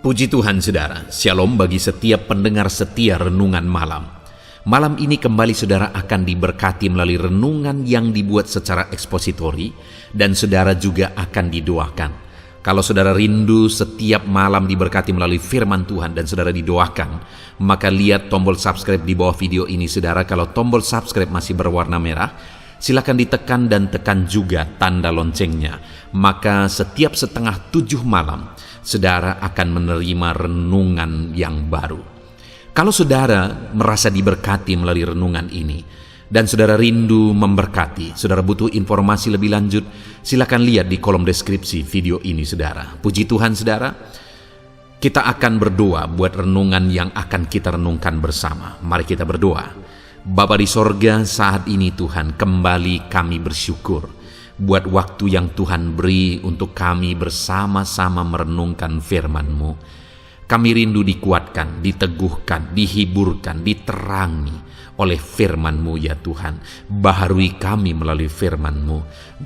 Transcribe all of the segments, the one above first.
Puji Tuhan saudara, shalom bagi setiap pendengar setia renungan malam. Malam ini kembali saudara akan diberkati melalui renungan yang dibuat secara ekspositori dan saudara juga akan didoakan. Kalau saudara rindu setiap malam diberkati melalui firman Tuhan dan saudara didoakan, maka lihat tombol subscribe di bawah video ini saudara. Kalau tombol subscribe masih berwarna merah, silakan ditekan dan tekan juga tanda loncengnya. Maka setiap 6:30 malam, saudara akan menerima renungan yang baru. Kalau saudara merasa diberkati melalui renungan ini, dan saudara rindu memberkati, saudara butuh informasi lebih lanjut, silakan lihat di kolom deskripsi video ini saudara. Puji Tuhan saudara, kita akan berdoa buat renungan yang akan kita renungkan bersama. Mari kita berdoa. Bapa di sorga, saat ini Tuhan kembali kami bersyukur buat waktu yang Tuhan beri untuk kami bersama-sama merenungkan firman-Mu. Kami rindu dikuatkan, diteguhkan, dihiburkan, diterangi oleh firman-Mu ya Tuhan. Baharui kami melalui firman-Mu.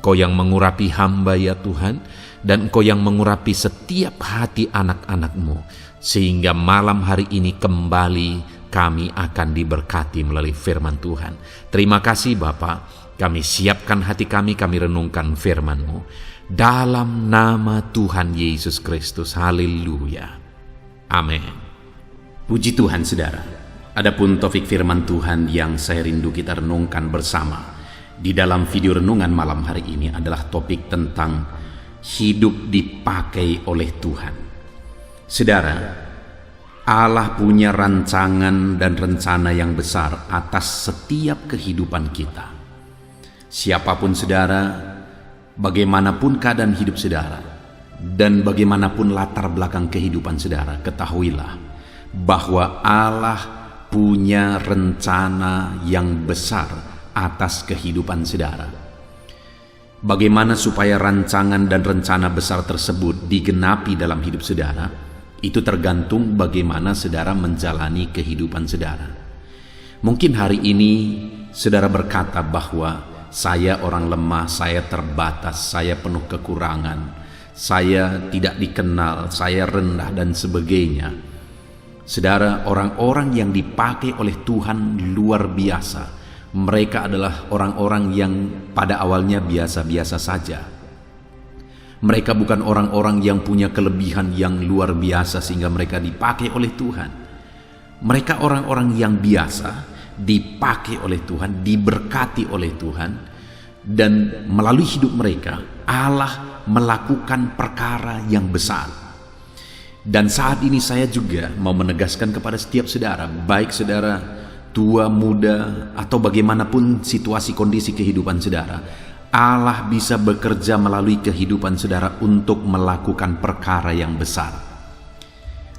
Engkau yang mengurapi hamba ya Tuhan, dan Engkau yang mengurapi setiap hati anak-anak-Mu, sehingga malam hari ini kembali kami akan diberkati melalui firman Tuhan. Terima kasih Bapa. Kami siapkan hati kami renungkan firman-Mu. Dalam nama Tuhan Yesus Kristus. Haleluya. Amin. Puji Tuhan saudara. Adapun topik firman Tuhan yang saya rindu kita renungkan bersama di dalam video renungan malam hari ini adalah topik tentang hidup dipakai oleh Tuhan. Saudara, Allah punya rancangan dan rencana yang besar atas setiap kehidupan kita. Siapapun saudara, bagaimanapun keadaan hidup saudara, dan bagaimanapun latar belakang kehidupan saudara, ketahuilah bahwa Allah punya rencana yang besar atas kehidupan saudara. Bagaimana supaya rancangan dan rencana besar tersebut digenapi dalam hidup saudara, itu tergantung bagaimana saudara menjalani kehidupan saudara. Mungkin hari ini saudara berkata bahwa saya orang lemah, saya terbatas, saya penuh kekurangan, saya tidak dikenal, saya rendah dan sebagainya. Saudara, orang-orang yang dipakai oleh Tuhan luar biasa. Mereka adalah orang-orang yang pada awalnya biasa-biasa saja. Mereka bukan orang-orang yang punya kelebihan yang luar biasa sehingga mereka dipakai oleh Tuhan. Mereka orang-orang yang biasa, dipakai oleh Tuhan, diberkati oleh Tuhan, dan melalui hidup mereka Allah melakukan perkara yang besar. Dan saat ini saya juga mau menegaskan kepada setiap saudara, baik saudara tua, muda, atau bagaimanapun situasi kondisi kehidupan saudara, Allah bisa bekerja melalui kehidupan saudara untuk melakukan perkara yang besar.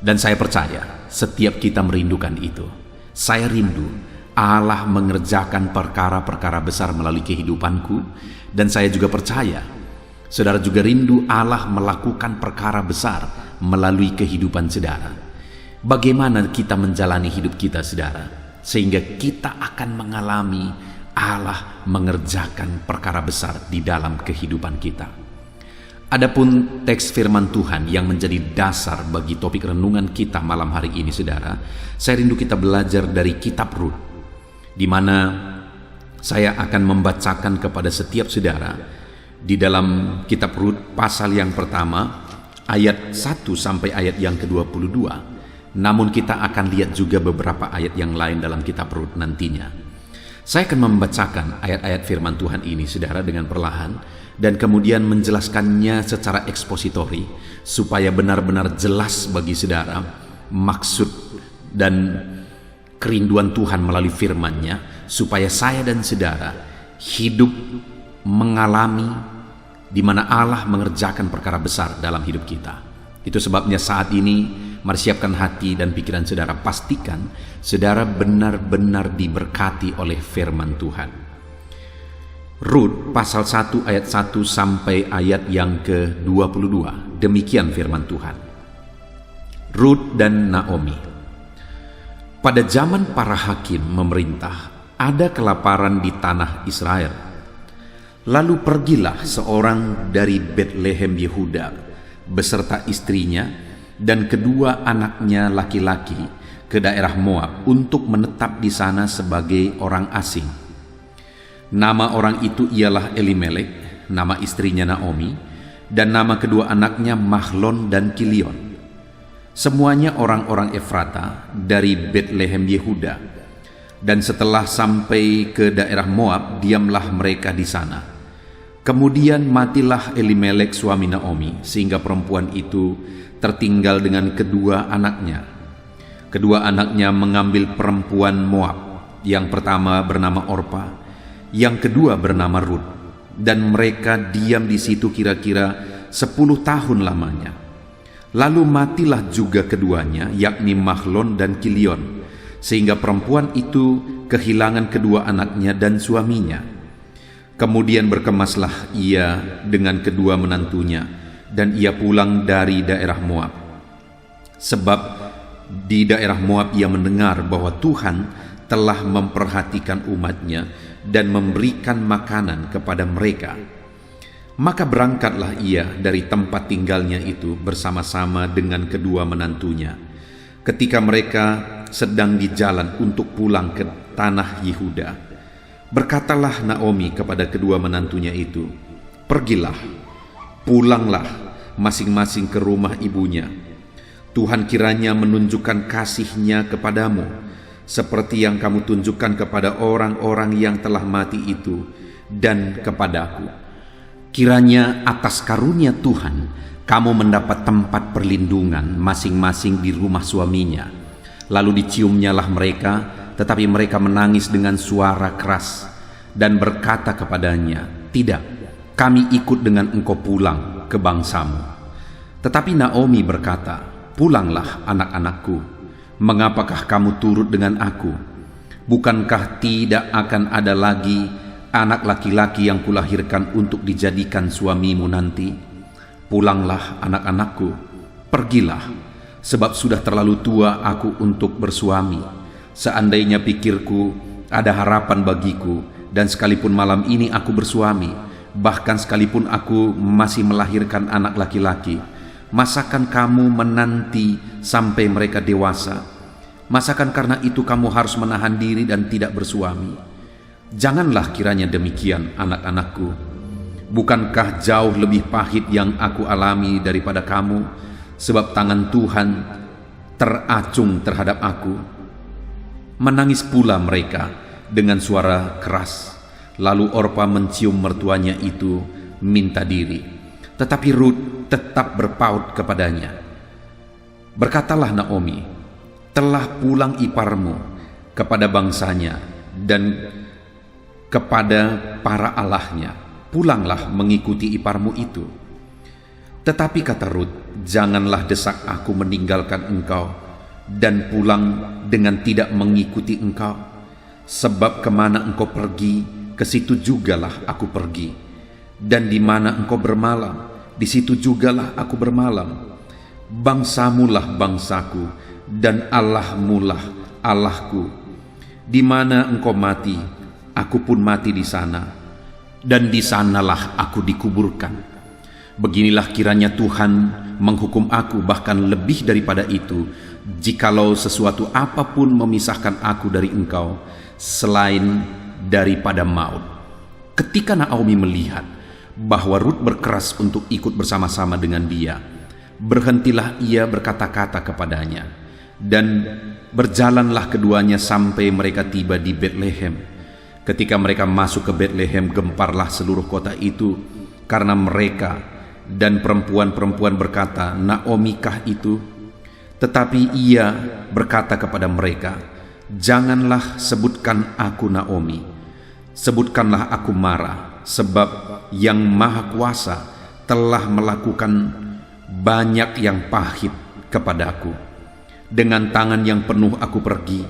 Dan saya percaya setiap kita merindukan itu. Saya rindu Allah mengerjakan perkara-perkara besar melalui kehidupanku, dan saya juga percaya saudara juga rindu Allah melakukan perkara besar melalui kehidupan saudara. Bagaimana kita menjalani hidup kita saudara, sehingga kita akan mengalami Allah mengerjakan perkara besar di dalam kehidupan kita. Adapun teks firman Tuhan yang menjadi dasar bagi topik renungan kita malam hari ini saudara, saya rindu kita belajar dari kitab Rut, di mana saya akan membacakan kepada setiap saudara di dalam kitab Rut pasal yang pertama ayat 1 sampai ayat yang ke-22. Namun kita akan lihat juga beberapa ayat yang lain dalam kitab Rut nantinya. Saya akan membacakan ayat-ayat firman Tuhan ini saudara dengan perlahan, dan kemudian menjelaskannya secara ekspositori supaya benar-benar jelas bagi saudara maksud dan kerinduan Tuhan melalui firman-Nya, supaya saya dan saudara hidup mengalami di mana Allah mengerjakan perkara besar dalam hidup kita. Itu sebabnya saat ini mari siapkan hati dan pikiran saudara, pastikan saudara benar-benar diberkati oleh firman Tuhan. Rut pasal 1 ayat 1 sampai ayat yang ke-22. Demikian firman Tuhan. Rut dan Naomi. Pada zaman para hakim memerintah, ada kelaparan di tanah Israel. Lalu pergilah seorang dari Betlehem Yehuda beserta istrinya dan kedua anaknya laki-laki ke daerah Moab untuk menetap di sana sebagai orang asing. Nama orang itu ialah Elimelek, nama istrinya Naomi, dan nama kedua anaknya Mahlon dan Kilion. Semuanya orang-orang Efrata dari Betlehem Yehuda. Dan setelah sampai ke daerah Moab, diamlah mereka di sana. Kemudian matilah Elimelek suami Naomi, sehingga perempuan itu tertinggal dengan kedua anaknya. Kedua anaknya mengambil perempuan Moab, yang pertama bernama Orpa, yang kedua bernama Rut, dan mereka diam di situ kira-kira 10 tahun lamanya. Lalu matilah juga keduanya, yakni Mahlon dan Kilion, sehingga perempuan itu kehilangan kedua anaknya dan suaminya. Kemudian berkemaslah ia dengan kedua menantunya, dan ia pulang dari daerah Moab. Sebab di daerah Moab ia mendengar bahwa Tuhan telah memperhatikan umatnya dan memberikan makanan kepada mereka. Maka berangkatlah ia dari tempat tinggalnya itu bersama-sama dengan kedua menantunya. Ketika mereka sedang di jalan untuk pulang ke tanah Yehuda, berkatalah Naomi kepada kedua menantunya itu, "Pergilah, pulanglah masing-masing ke rumah ibunya. Tuhan kiranya menunjukkan kasih-Nya kepadamu, seperti yang kamu tunjukkan kepada orang-orang yang telah mati itu dan kepadaku. Kiranya atas karunia Tuhan kamu mendapat tempat perlindungan masing-masing di rumah suaminya." Lalu diciumnyalah mereka, tetapi mereka menangis dengan suara keras dan berkata kepadanya, "Tidak, kami ikut dengan engkau pulang ke bangsamu." Tetapi Naomi berkata, "Pulanglah anak-anakku, mengapakah kamu turut dengan aku? Bukankah tidak akan ada lagi anak laki-laki yang kulahirkan untuk dijadikan suamimu nanti? Pulanglah anak-anakku, pergilah, sebab sudah terlalu tua aku untuk bersuami. Seandainya pikirku ada harapan bagiku, dan sekalipun malam ini aku bersuami, bahkan sekalipun aku masih melahirkan anak laki-laki, masakan kamu menanti sampai mereka dewasa? Masakan karena itu kamu harus menahan diri dan tidak bersuami? Janganlah kiranya demikian, anak-anakku. Bukankah jauh lebih pahit yang aku alami daripada kamu, sebab tangan Tuhan teracung terhadap aku?" Menangis pula mereka dengan suara keras. Lalu Orpa mencium mertuanya itu minta diri, tetapi Rut tetap berpaut kepadanya. Berkatalah Naomi, "Telah pulang iparmu kepada bangsanya dan kepada para allahnya. Pulanglah mengikuti iparmu itu." Tetapi kata Rut, "Janganlah desak aku meninggalkan engkau dan pulang dengan tidak mengikuti engkau. Sebab kemana engkau pergi, ke situ jugalah aku pergi. Dan di mana engkau bermalam, di situ jugalah aku bermalam. Bangsamulah bangsaku, dan Allahmulah Allahku. Di mana engkau mati, aku pun mati di sana, dan di sanalah aku dikuburkan. Beginilah kiranya Tuhan menghukum aku, bahkan lebih daripada itu, jikalau sesuatu apapun memisahkan aku dari engkau, selain daripada maut." Ketika Naomi melihat bahwa Rut berkeras untuk ikut bersama-sama dengan dia, berhentilah ia berkata-kata kepadanya, dan berjalanlah keduanya sampai mereka tiba di Betlehem. Ketika mereka masuk ke Betlehem, gemparlah seluruh kota itu karena mereka, dan perempuan-perempuan berkata, "Naomi kah itu?" Tetapi ia berkata kepada mereka, "Janganlah sebutkan aku Naomi, sebutkanlah aku Mara, sebab Yang Maha Kuasa telah melakukan banyak yang pahit kepadaku. Dengan tangan yang penuh aku pergi,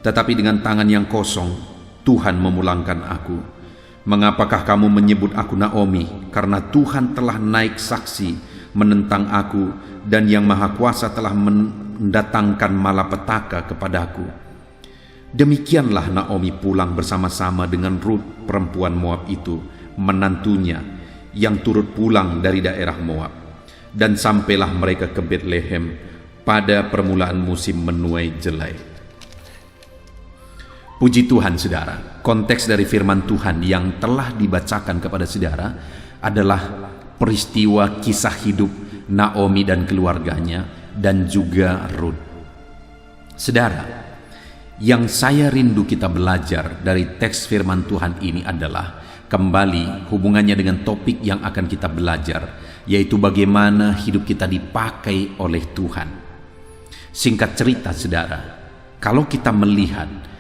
tetapi dengan tangan yang kosong Tuhan memulangkan aku. Mengapakah kamu menyebut aku Naomi? Karena Tuhan telah naik saksi menentang aku, dan Yang Maha Kuasa telah mendatangkan malapetaka kepadaku." Demikianlah Naomi pulang bersama-sama dengan Rut perempuan Moab itu, menantunya, yang turut pulang dari daerah Moab. Dan sampailah mereka ke Betlehem pada permulaan musim menuai jelai. Puji Tuhan saudara, konteks dari firman Tuhan yang telah dibacakan kepada saudara adalah peristiwa kisah hidup Naomi dan keluarganya dan juga Rut. Saudara, yang saya rindu kita belajar dari teks firman Tuhan ini adalah kembali hubungannya dengan topik yang akan kita belajar, yaitu bagaimana hidup kita dipakai oleh Tuhan. Singkat cerita saudara, kalau kita melihat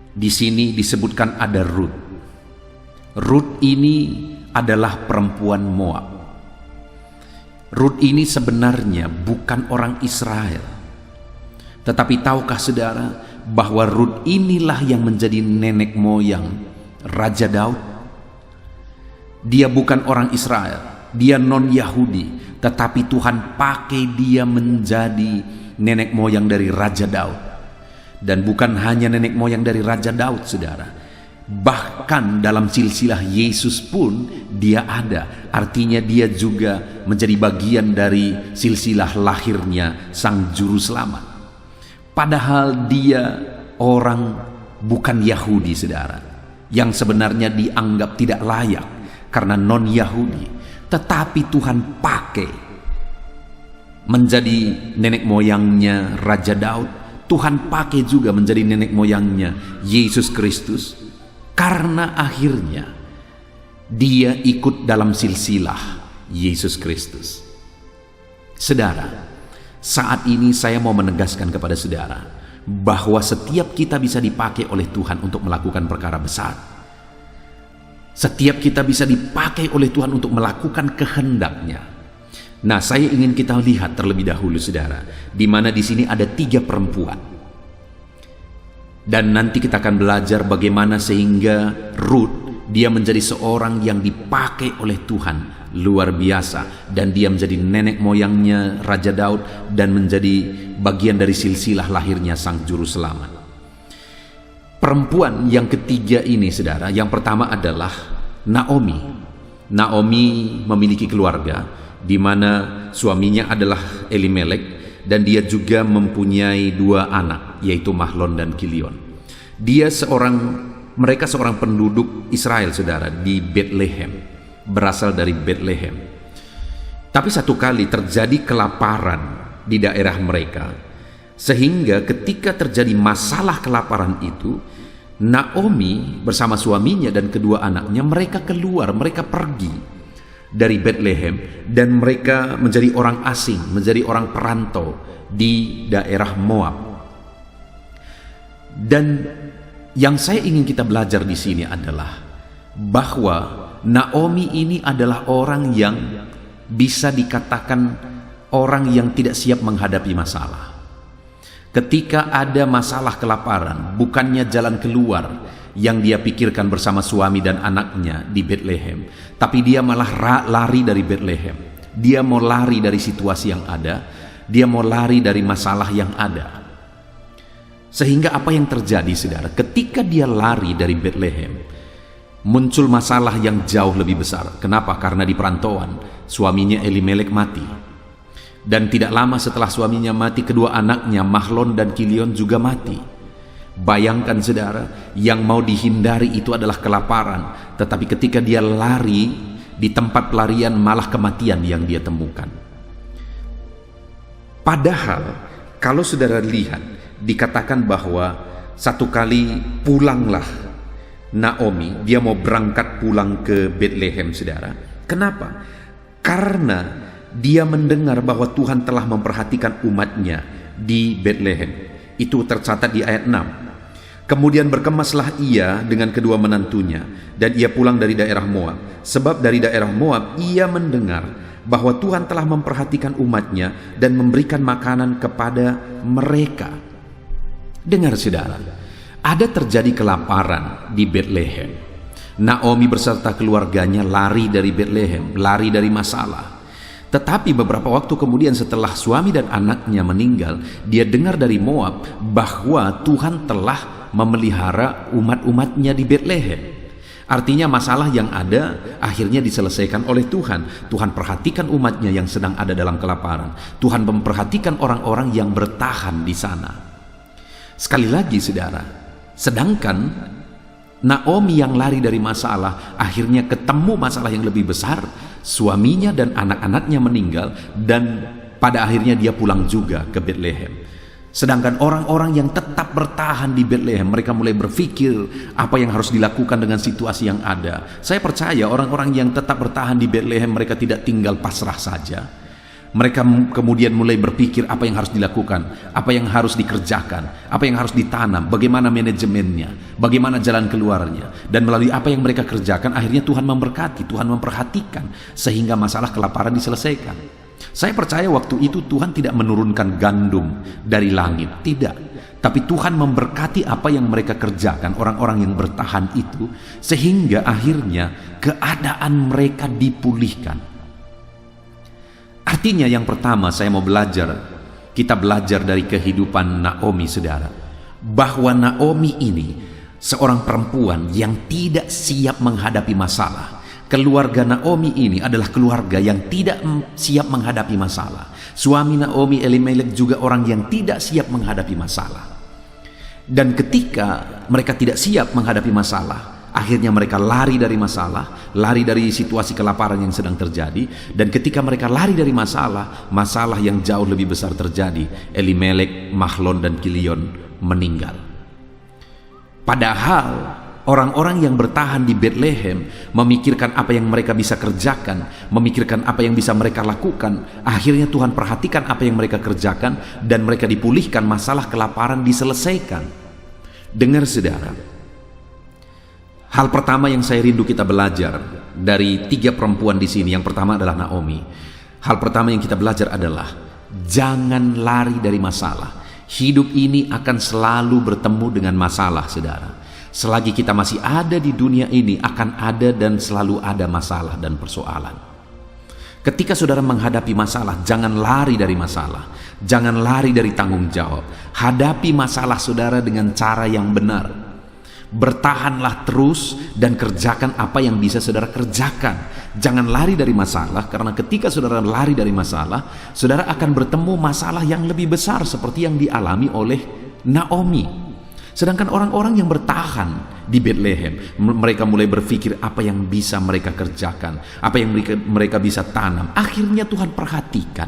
di sini disebutkan ada Rut. Rut ini adalah perempuan Moab. Rut ini sebenarnya bukan orang Israel. Tetapi tahukah saudara bahwa Rut inilah yang menjadi nenek moyang Raja Daud? Dia bukan orang Israel, dia non-Yahudi, tetapi Tuhan pakai dia menjadi nenek moyang dari Raja Daud. Dan bukan hanya nenek moyang dari Raja Daud saudara, bahkan dalam silsilah Yesus pun dia ada. Artinya dia juga menjadi bagian dari silsilah lahirnya Sang Juru Selamat. Padahal dia orang bukan Yahudi saudara, yang sebenarnya dianggap tidak layak karena non-Yahudi. Tetapi Tuhan pakai menjadi nenek moyangnya Raja Daud. Tuhan pakai juga menjadi nenek moyangnya Yesus Kristus, karena akhirnya dia ikut dalam silsilah Yesus Kristus. Saudara, saat ini saya mau menegaskan kepada saudara bahwa setiap kita bisa dipakai oleh Tuhan untuk melakukan perkara besar. Setiap kita bisa dipakai oleh Tuhan untuk melakukan kehendak-Nya. Nah, saya ingin kita lihat terlebih dahulu saudara, di mana di sini ada 3 perempuan. Dan nanti kita akan belajar bagaimana sehingga Rut dia menjadi seorang yang dipakai oleh Tuhan luar biasa, dan dia menjadi nenek moyangnya Raja Daud dan menjadi bagian dari silsilah lahirnya Sang Juru Selamat. Perempuan yang ketiga ini saudara, yang pertama adalah Naomi. Naomi memiliki keluarga di mana suaminya adalah Elimelek, dan dia juga mempunyai 2 anak, yaitu Mahlon dan Kilion. Mereka seorang penduduk Israel saudara, di Betlehem, berasal dari Betlehem. Tapi satu kali terjadi kelaparan di daerah mereka, sehingga ketika terjadi masalah kelaparan itu, Naomi bersama suaminya dan kedua anaknya mereka keluar, mereka pergi dari Betlehem, dan mereka menjadi orang asing, menjadi orang perantau di daerah Moab. Dan yang saya ingin kita belajar di sini adalah bahwa Naomi ini adalah orang yang bisa dikatakan orang yang tidak siap menghadapi masalah. Ketika ada masalah kelaparan, bukannya jalan keluar yang dia pikirkan bersama suami dan anaknya di Betlehem, tapi dia malah lari dari Betlehem. Dia mau lari dari situasi yang ada, dia mau lari dari masalah yang ada. Sehingga apa yang terjadi saudara, ketika dia lari dari Betlehem, muncul masalah yang jauh lebih besar. Kenapa? Karena di perantauan suaminya Elimelek mati, dan tidak lama setelah suaminya mati, kedua anaknya Mahlon dan Kilion juga mati. Bayangkan saudara, yang mau dihindari itu adalah kelaparan, tetapi ketika dia lari, di tempat pelarian malah kematian yang dia temukan. Padahal kalau saudara lihat, dikatakan bahwa satu kali pulanglah Naomi, dia mau berangkat pulang ke Betlehem saudara. Kenapa? Karena dia mendengar bahwa Tuhan telah memperhatikan umatnya di Betlehem. Itu tercatat di ayat 6. Kemudian berkemaslah ia dengan kedua menantunya, dan ia pulang dari daerah Moab. Sebab dari daerah Moab ia mendengar bahwa Tuhan telah memperhatikan umatnya dan memberikan makanan kepada mereka. Dengar saudara, ada terjadi kelaparan di Betlehem. Naomi beserta keluarganya lari dari Betlehem, lari dari masalah. Tetapi beberapa waktu kemudian setelah suami dan anaknya meninggal, dia dengar dari Moab bahwa Tuhan telah memelihara umat-umatnya di Betlehem. Artinya masalah yang ada akhirnya diselesaikan oleh Tuhan. Tuhan perhatikan umatnya yang sedang ada dalam kelaparan. Tuhan memperhatikan orang-orang yang bertahan di sana. Sekali lagi saudara, sedangkan Naomi yang lari dari masalah akhirnya ketemu masalah yang lebih besar. Suaminya dan anak-anaknya meninggal dan pada akhirnya dia pulang juga ke Bethlehem. Sedangkan orang-orang yang tetap bertahan di Bethlehem, mereka mulai berpikir apa yang harus dilakukan dengan situasi yang ada. Saya percaya orang-orang yang tetap bertahan di Bethlehem, mereka tidak tinggal pasrah saja. Mereka kemudian mulai berpikir apa yang harus dilakukan, apa yang harus dikerjakan, apa yang harus ditanam, bagaimana manajemennya, bagaimana jalan keluarnya. Dan melalui apa yang mereka kerjakan, akhirnya Tuhan memberkati, Tuhan memperhatikan, sehingga masalah kelaparan diselesaikan. Saya percaya waktu itu Tuhan tidak menurunkan gandum dari langit, tidak. Tapi Tuhan memberkati apa yang mereka kerjakan, orang-orang yang bertahan itu, sehingga akhirnya keadaan mereka dipulihkan. Artinya yang pertama saya mau kita belajar dari kehidupan Naomi saudara, bahwa Naomi ini seorang perempuan yang tidak siap menghadapi masalah. Keluarga Naomi ini adalah keluarga yang tidak siap menghadapi masalah. Suami Naomi, Elimelek, juga orang yang tidak siap menghadapi masalah. Dan ketika mereka tidak siap menghadapi masalah, akhirnya mereka lari dari masalah, lari dari situasi kelaparan yang sedang terjadi. Dan ketika mereka lari dari masalah, masalah yang jauh lebih besar terjadi. Elimelek, Mahlon, dan Kilion meninggal. Padahal orang-orang yang bertahan di Bethlehem memikirkan apa yang mereka bisa kerjakan, memikirkan apa yang bisa mereka lakukan. Akhirnya Tuhan perhatikan apa yang mereka kerjakan dan mereka dipulihkan, masalah kelaparan diselesaikan. Dengar saudara, hal pertama yang saya rindu kita belajar dari 3 perempuan di sini, yang pertama adalah Naomi. Hal pertama yang kita belajar adalah jangan lari dari masalah. Hidup ini akan selalu bertemu dengan masalah saudara. Selagi kita masih ada di dunia ini, akan ada dan selalu ada masalah dan persoalan. Ketika saudara menghadapi masalah, jangan lari dari masalah, jangan lari dari tanggung jawab. Hadapi masalah saudara dengan cara yang benar. Bertahanlah terus dan kerjakan apa yang bisa saudara kerjakan. Jangan lari dari masalah, karena ketika saudara lari dari masalah, saudara akan bertemu masalah yang lebih besar seperti yang dialami oleh Naomi. Sedangkan orang-orang yang bertahan di Bethlehem, mereka mulai berpikir apa yang bisa mereka kerjakan, apa yang mereka bisa tanam. Akhirnya Tuhan perhatikan,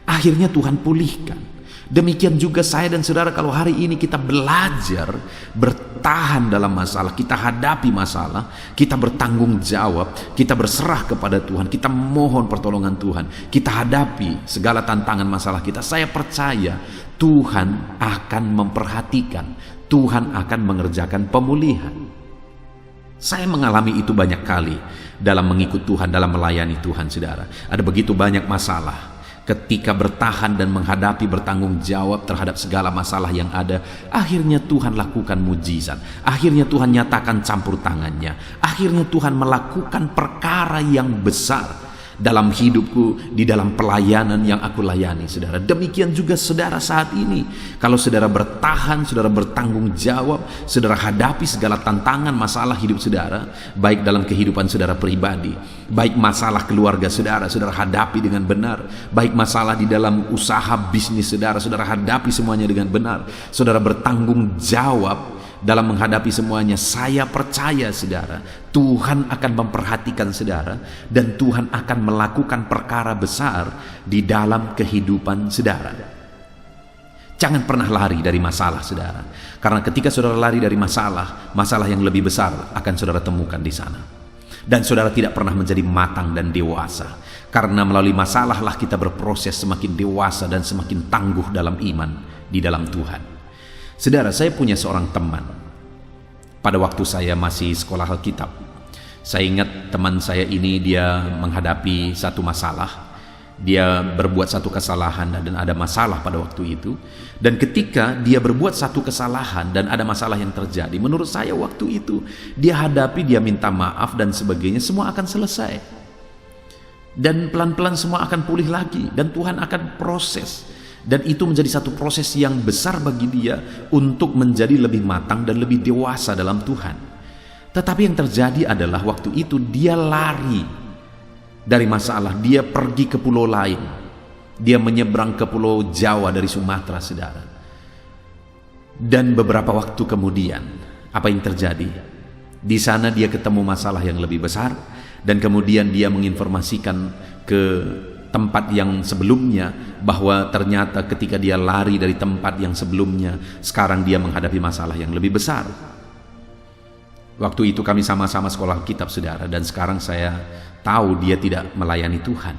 akhirnya Tuhan pulihkan. Demikian juga saya dan saudara, kalau hari ini kita belajar bertahan dalam masalah, kita hadapi masalah, kita bertanggung jawab, kita berserah kepada Tuhan, kita mohon pertolongan Tuhan, kita hadapi segala tantangan masalah kita. Saya percaya Tuhan akan memperhatikan, Tuhan akan mengerjakan pemulihan. Saya mengalami itu banyak kali dalam mengikut Tuhan, dalam melayani Tuhan saudara. Ada begitu banyak masalah. Ketika bertahan dan menghadapi, bertanggung jawab terhadap segala masalah yang ada, akhirnya Tuhan lakukan mujizat. Akhirnya Tuhan nyatakan campur tangannya. Akhirnya Tuhan melakukan perkara yang besar dalam hidupku, di dalam pelayanan yang aku layani saudara. Demikian juga saudara saat ini, kalau saudara bertahan, saudara bertanggung jawab, saudara hadapi segala tantangan masalah hidup saudara, baik dalam kehidupan saudara pribadi, baik masalah keluarga saudara, saudara hadapi dengan benar, baik masalah di dalam usaha bisnis saudara, saudara hadapi semuanya dengan benar, saudara bertanggung jawab dalam menghadapi semuanya. Saya percaya saudara, Tuhan akan memperhatikan saudara, dan Tuhan akan melakukan perkara besar di dalam kehidupan saudara. Jangan pernah lari dari masalah saudara, karena ketika saudara lari dari masalah, masalah yang lebih besar akan saudara temukan di sana. Dan saudara tidak pernah menjadi matang dan dewasa, karena melalui masalahlah kita berproses semakin dewasa dan semakin tangguh dalam iman di dalam Tuhan. Saudara, saya punya seorang teman pada waktu saya masih sekolah Alkitab. Saya ingat teman saya ini, dia menghadapi satu masalah. Dia berbuat satu kesalahan dan ada masalah pada waktu itu. Dan ketika dia berbuat satu kesalahan dan ada masalah yang terjadi, menurut saya waktu itu dia hadapi, dia minta maaf dan sebagainya, semua akan selesai. Dan pelan-pelan semua akan pulih lagi, dan Tuhan akan proses. Dan itu menjadi satu proses yang besar bagi dia untuk menjadi lebih matang dan lebih dewasa dalam Tuhan. Tetapi yang terjadi adalah waktu itu dia lari dari masalah, dia pergi ke pulau lain. Dia menyeberang ke pulau Jawa dari Sumatera, saudara. Dan beberapa waktu kemudian, apa yang terjadi? Di sana dia ketemu masalah yang lebih besar, dan kemudian dia menginformasikan ke tempat yang sebelumnya bahwa ternyata ketika dia lari dari tempat yang sebelumnya, sekarang dia menghadapi masalah yang lebih besar. Waktu itu kami sama-sama sekolah kitab, saudara, dan sekarang saya tahu dia tidak melayani Tuhan.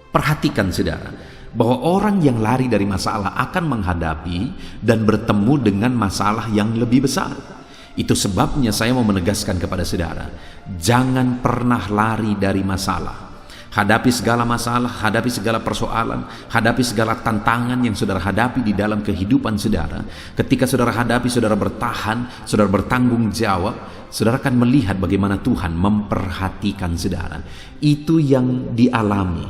Perhatikan, saudara, bahwa orang yang lari dari masalah akan menghadapi dan bertemu dengan masalah yang lebih besar. Itu sebabnya saya mau menegaskan kepada saudara, jangan pernah lari dari masalah. Hadapi segala masalah, hadapi segala persoalan, hadapi segala tantangan yang saudara hadapi di dalam kehidupan saudara. Ketika saudara hadapi, saudara bertahan, saudara bertanggung jawab, saudara akan melihat bagaimana Tuhan memperhatikan saudara. Itu yang dialami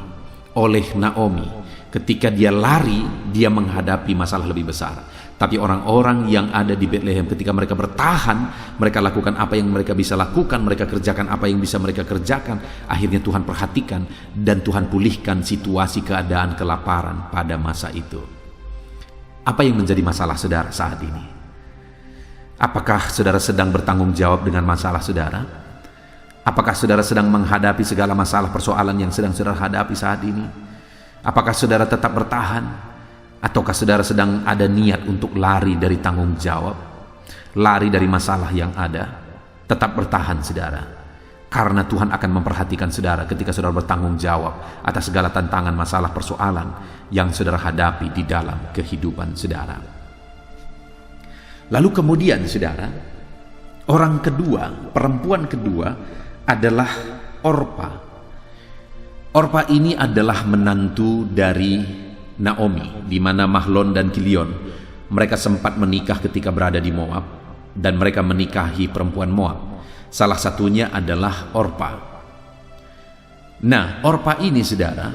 oleh Naomi. Ketika dia lari, dia menghadapi masalah lebih besar. Tapi orang-orang yang ada di Bethlehem, ketika mereka bertahan, mereka lakukan apa yang mereka bisa lakukan, mereka kerjakan apa yang bisa mereka kerjakan. Akhirnya Tuhan perhatikan dan Tuhan pulihkan situasi keadaan kelaparan pada masa itu. Apa yang menjadi masalah saudara saat ini? Apakah saudara sedang bertanggung jawab dengan masalah saudara? Apakah saudara sedang menghadapi segala masalah persoalan yang sedang saudara hadapi saat ini? Apakah saudara tetap bertahan? Ataukah saudara sedang ada niat untuk lari dari tanggung jawab, lari dari masalah yang ada? Tetap bertahan, saudara, karena Tuhan akan memperhatikan saudara ketika saudara bertanggung jawab atas segala tantangan, masalah, persoalan yang saudara hadapi di dalam kehidupan saudara. Lalu kemudian, saudara, orang kedua, perempuan kedua adalah Orpa. Orpa ini adalah menantu dari Naomi, di mana Mahlon dan Kilion mereka sempat menikah ketika berada di Moab, dan mereka menikahi perempuan Moab. Salah satunya adalah Orpa. Nah, Orpa ini, saudara,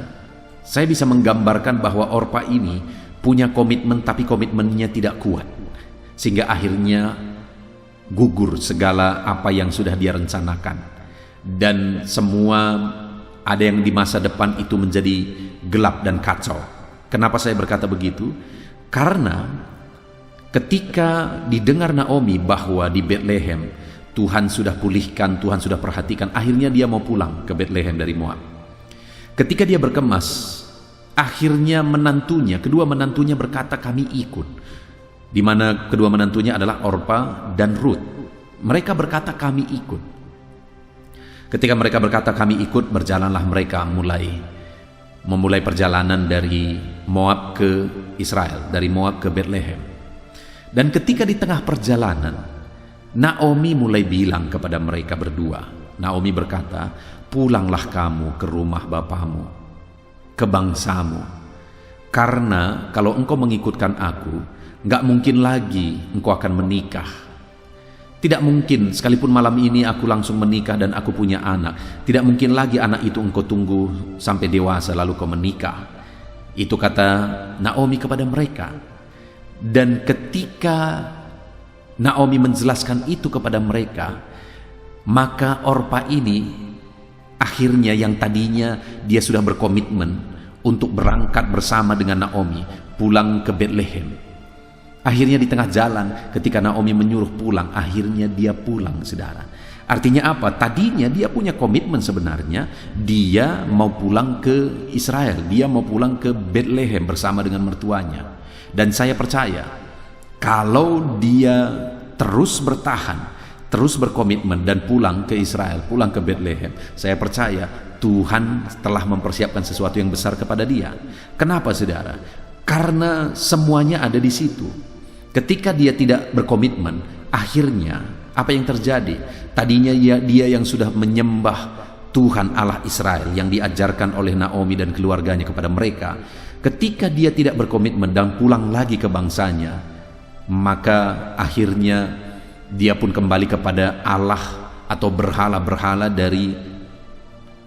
saya bisa menggambarkan bahwa Orpa ini punya komitmen, tapi komitmennya tidak kuat, sehingga akhirnya gugur segala apa yang sudah dia rencanakan, dan semua ada yang di masa depan itu menjadi gelap dan kacau. Kenapa saya berkata begitu? Karena ketika didengar Naomi bahwa di Bethlehem Tuhan sudah pulihkan, Tuhan sudah perhatikan, akhirnya dia mau pulang ke Bethlehem dari Moab. Ketika dia berkemas, akhirnya kedua menantunya berkata, kami ikut. Di mana kedua menantunya adalah Orpa dan Ruth. Mereka berkata, kami ikut. Ketika mereka berkata kami ikut, berjalanlah mereka memulai perjalanan dari Moab ke Israel, dari Moab ke Bethlehem. Dan ketika di tengah perjalanan, Naomi mulai bilang kepada mereka berdua. Naomi berkata, pulanglah kamu ke rumah bapamu, ke bangsamu. Karena kalau engkau mengikutkan aku, gak mungkin lagi engkau akan menikah. Tidak mungkin, sekalipun malam ini aku langsung menikah dan aku punya anak, tidak mungkin lagi anak itu engkau tunggu sampai dewasa lalu kau menikah. Itu kata Naomi kepada mereka. Dan ketika Naomi menjelaskan itu kepada mereka, maka Orpa ini akhirnya yang tadinya dia sudah berkomitmen untuk berangkat bersama dengan Naomi pulang ke Bethlehem. Akhirnya di tengah jalan ketika Naomi menyuruh pulang, akhirnya dia pulang, saudara. Artinya apa? Tadinya dia punya komitmen sebenarnya, dia mau pulang ke Israel, dia mau pulang ke Bethlehem bersama dengan mertuanya. Dan saya percaya kalau dia terus bertahan, terus berkomitmen dan pulang ke Israel, pulang ke Bethlehem, saya percaya Tuhan telah mempersiapkan sesuatu yang besar kepada dia. Kenapa, saudara? Karena semuanya ada di situ. Ketika dia tidak berkomitmen, akhirnya apa yang terjadi? Tadinya dia yang sudah menyembah Tuhan Allah Israel yang diajarkan oleh Naomi dan keluarganya kepada mereka. Ketika dia tidak berkomitmen dan pulang lagi ke bangsanya, maka akhirnya dia pun kembali kepada Allah atau berhala-berhala dari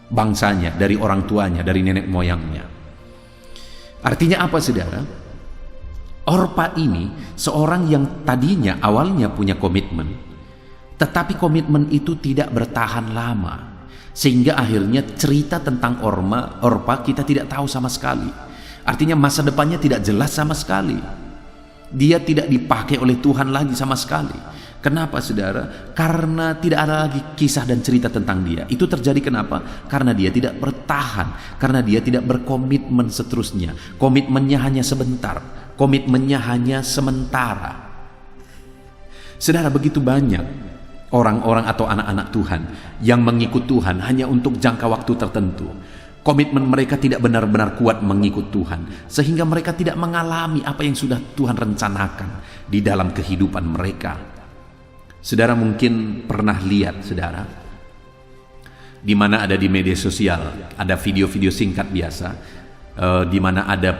bangsanya, dari orang tuanya, dari nenek moyangnya. Artinya apa, saudara? Orpa ini seorang yang tadinya awalnya punya komitmen, Tetapi komitmen itu tidak bertahan lama, sehingga akhirnya cerita tentang Orpa kita tidak tahu sama sekali. Artinya masa depannya tidak jelas sama sekali. Dia tidak dipakai oleh Tuhan lagi sama sekali. Kenapa saudara? Karena tidak ada lagi kisah dan cerita tentang dia. Itu terjadi kenapa? Karena dia tidak bertahan, karena dia tidak berkomitmen seterusnya. Komitmennya hanya sebentar, komitmennya hanya sementara. Saudara, begitu banyak orang-orang atau anak-anak Tuhan yang mengikut Tuhan hanya untuk jangka waktu tertentu. Komitmen mereka tidak benar-benar kuat mengikut Tuhan, sehingga mereka tidak mengalami apa yang sudah Tuhan rencanakan di dalam kehidupan mereka. Saudara mungkin pernah lihat, saudara, di mana ada di media sosial, ada video-video singkat biasa, di mana ada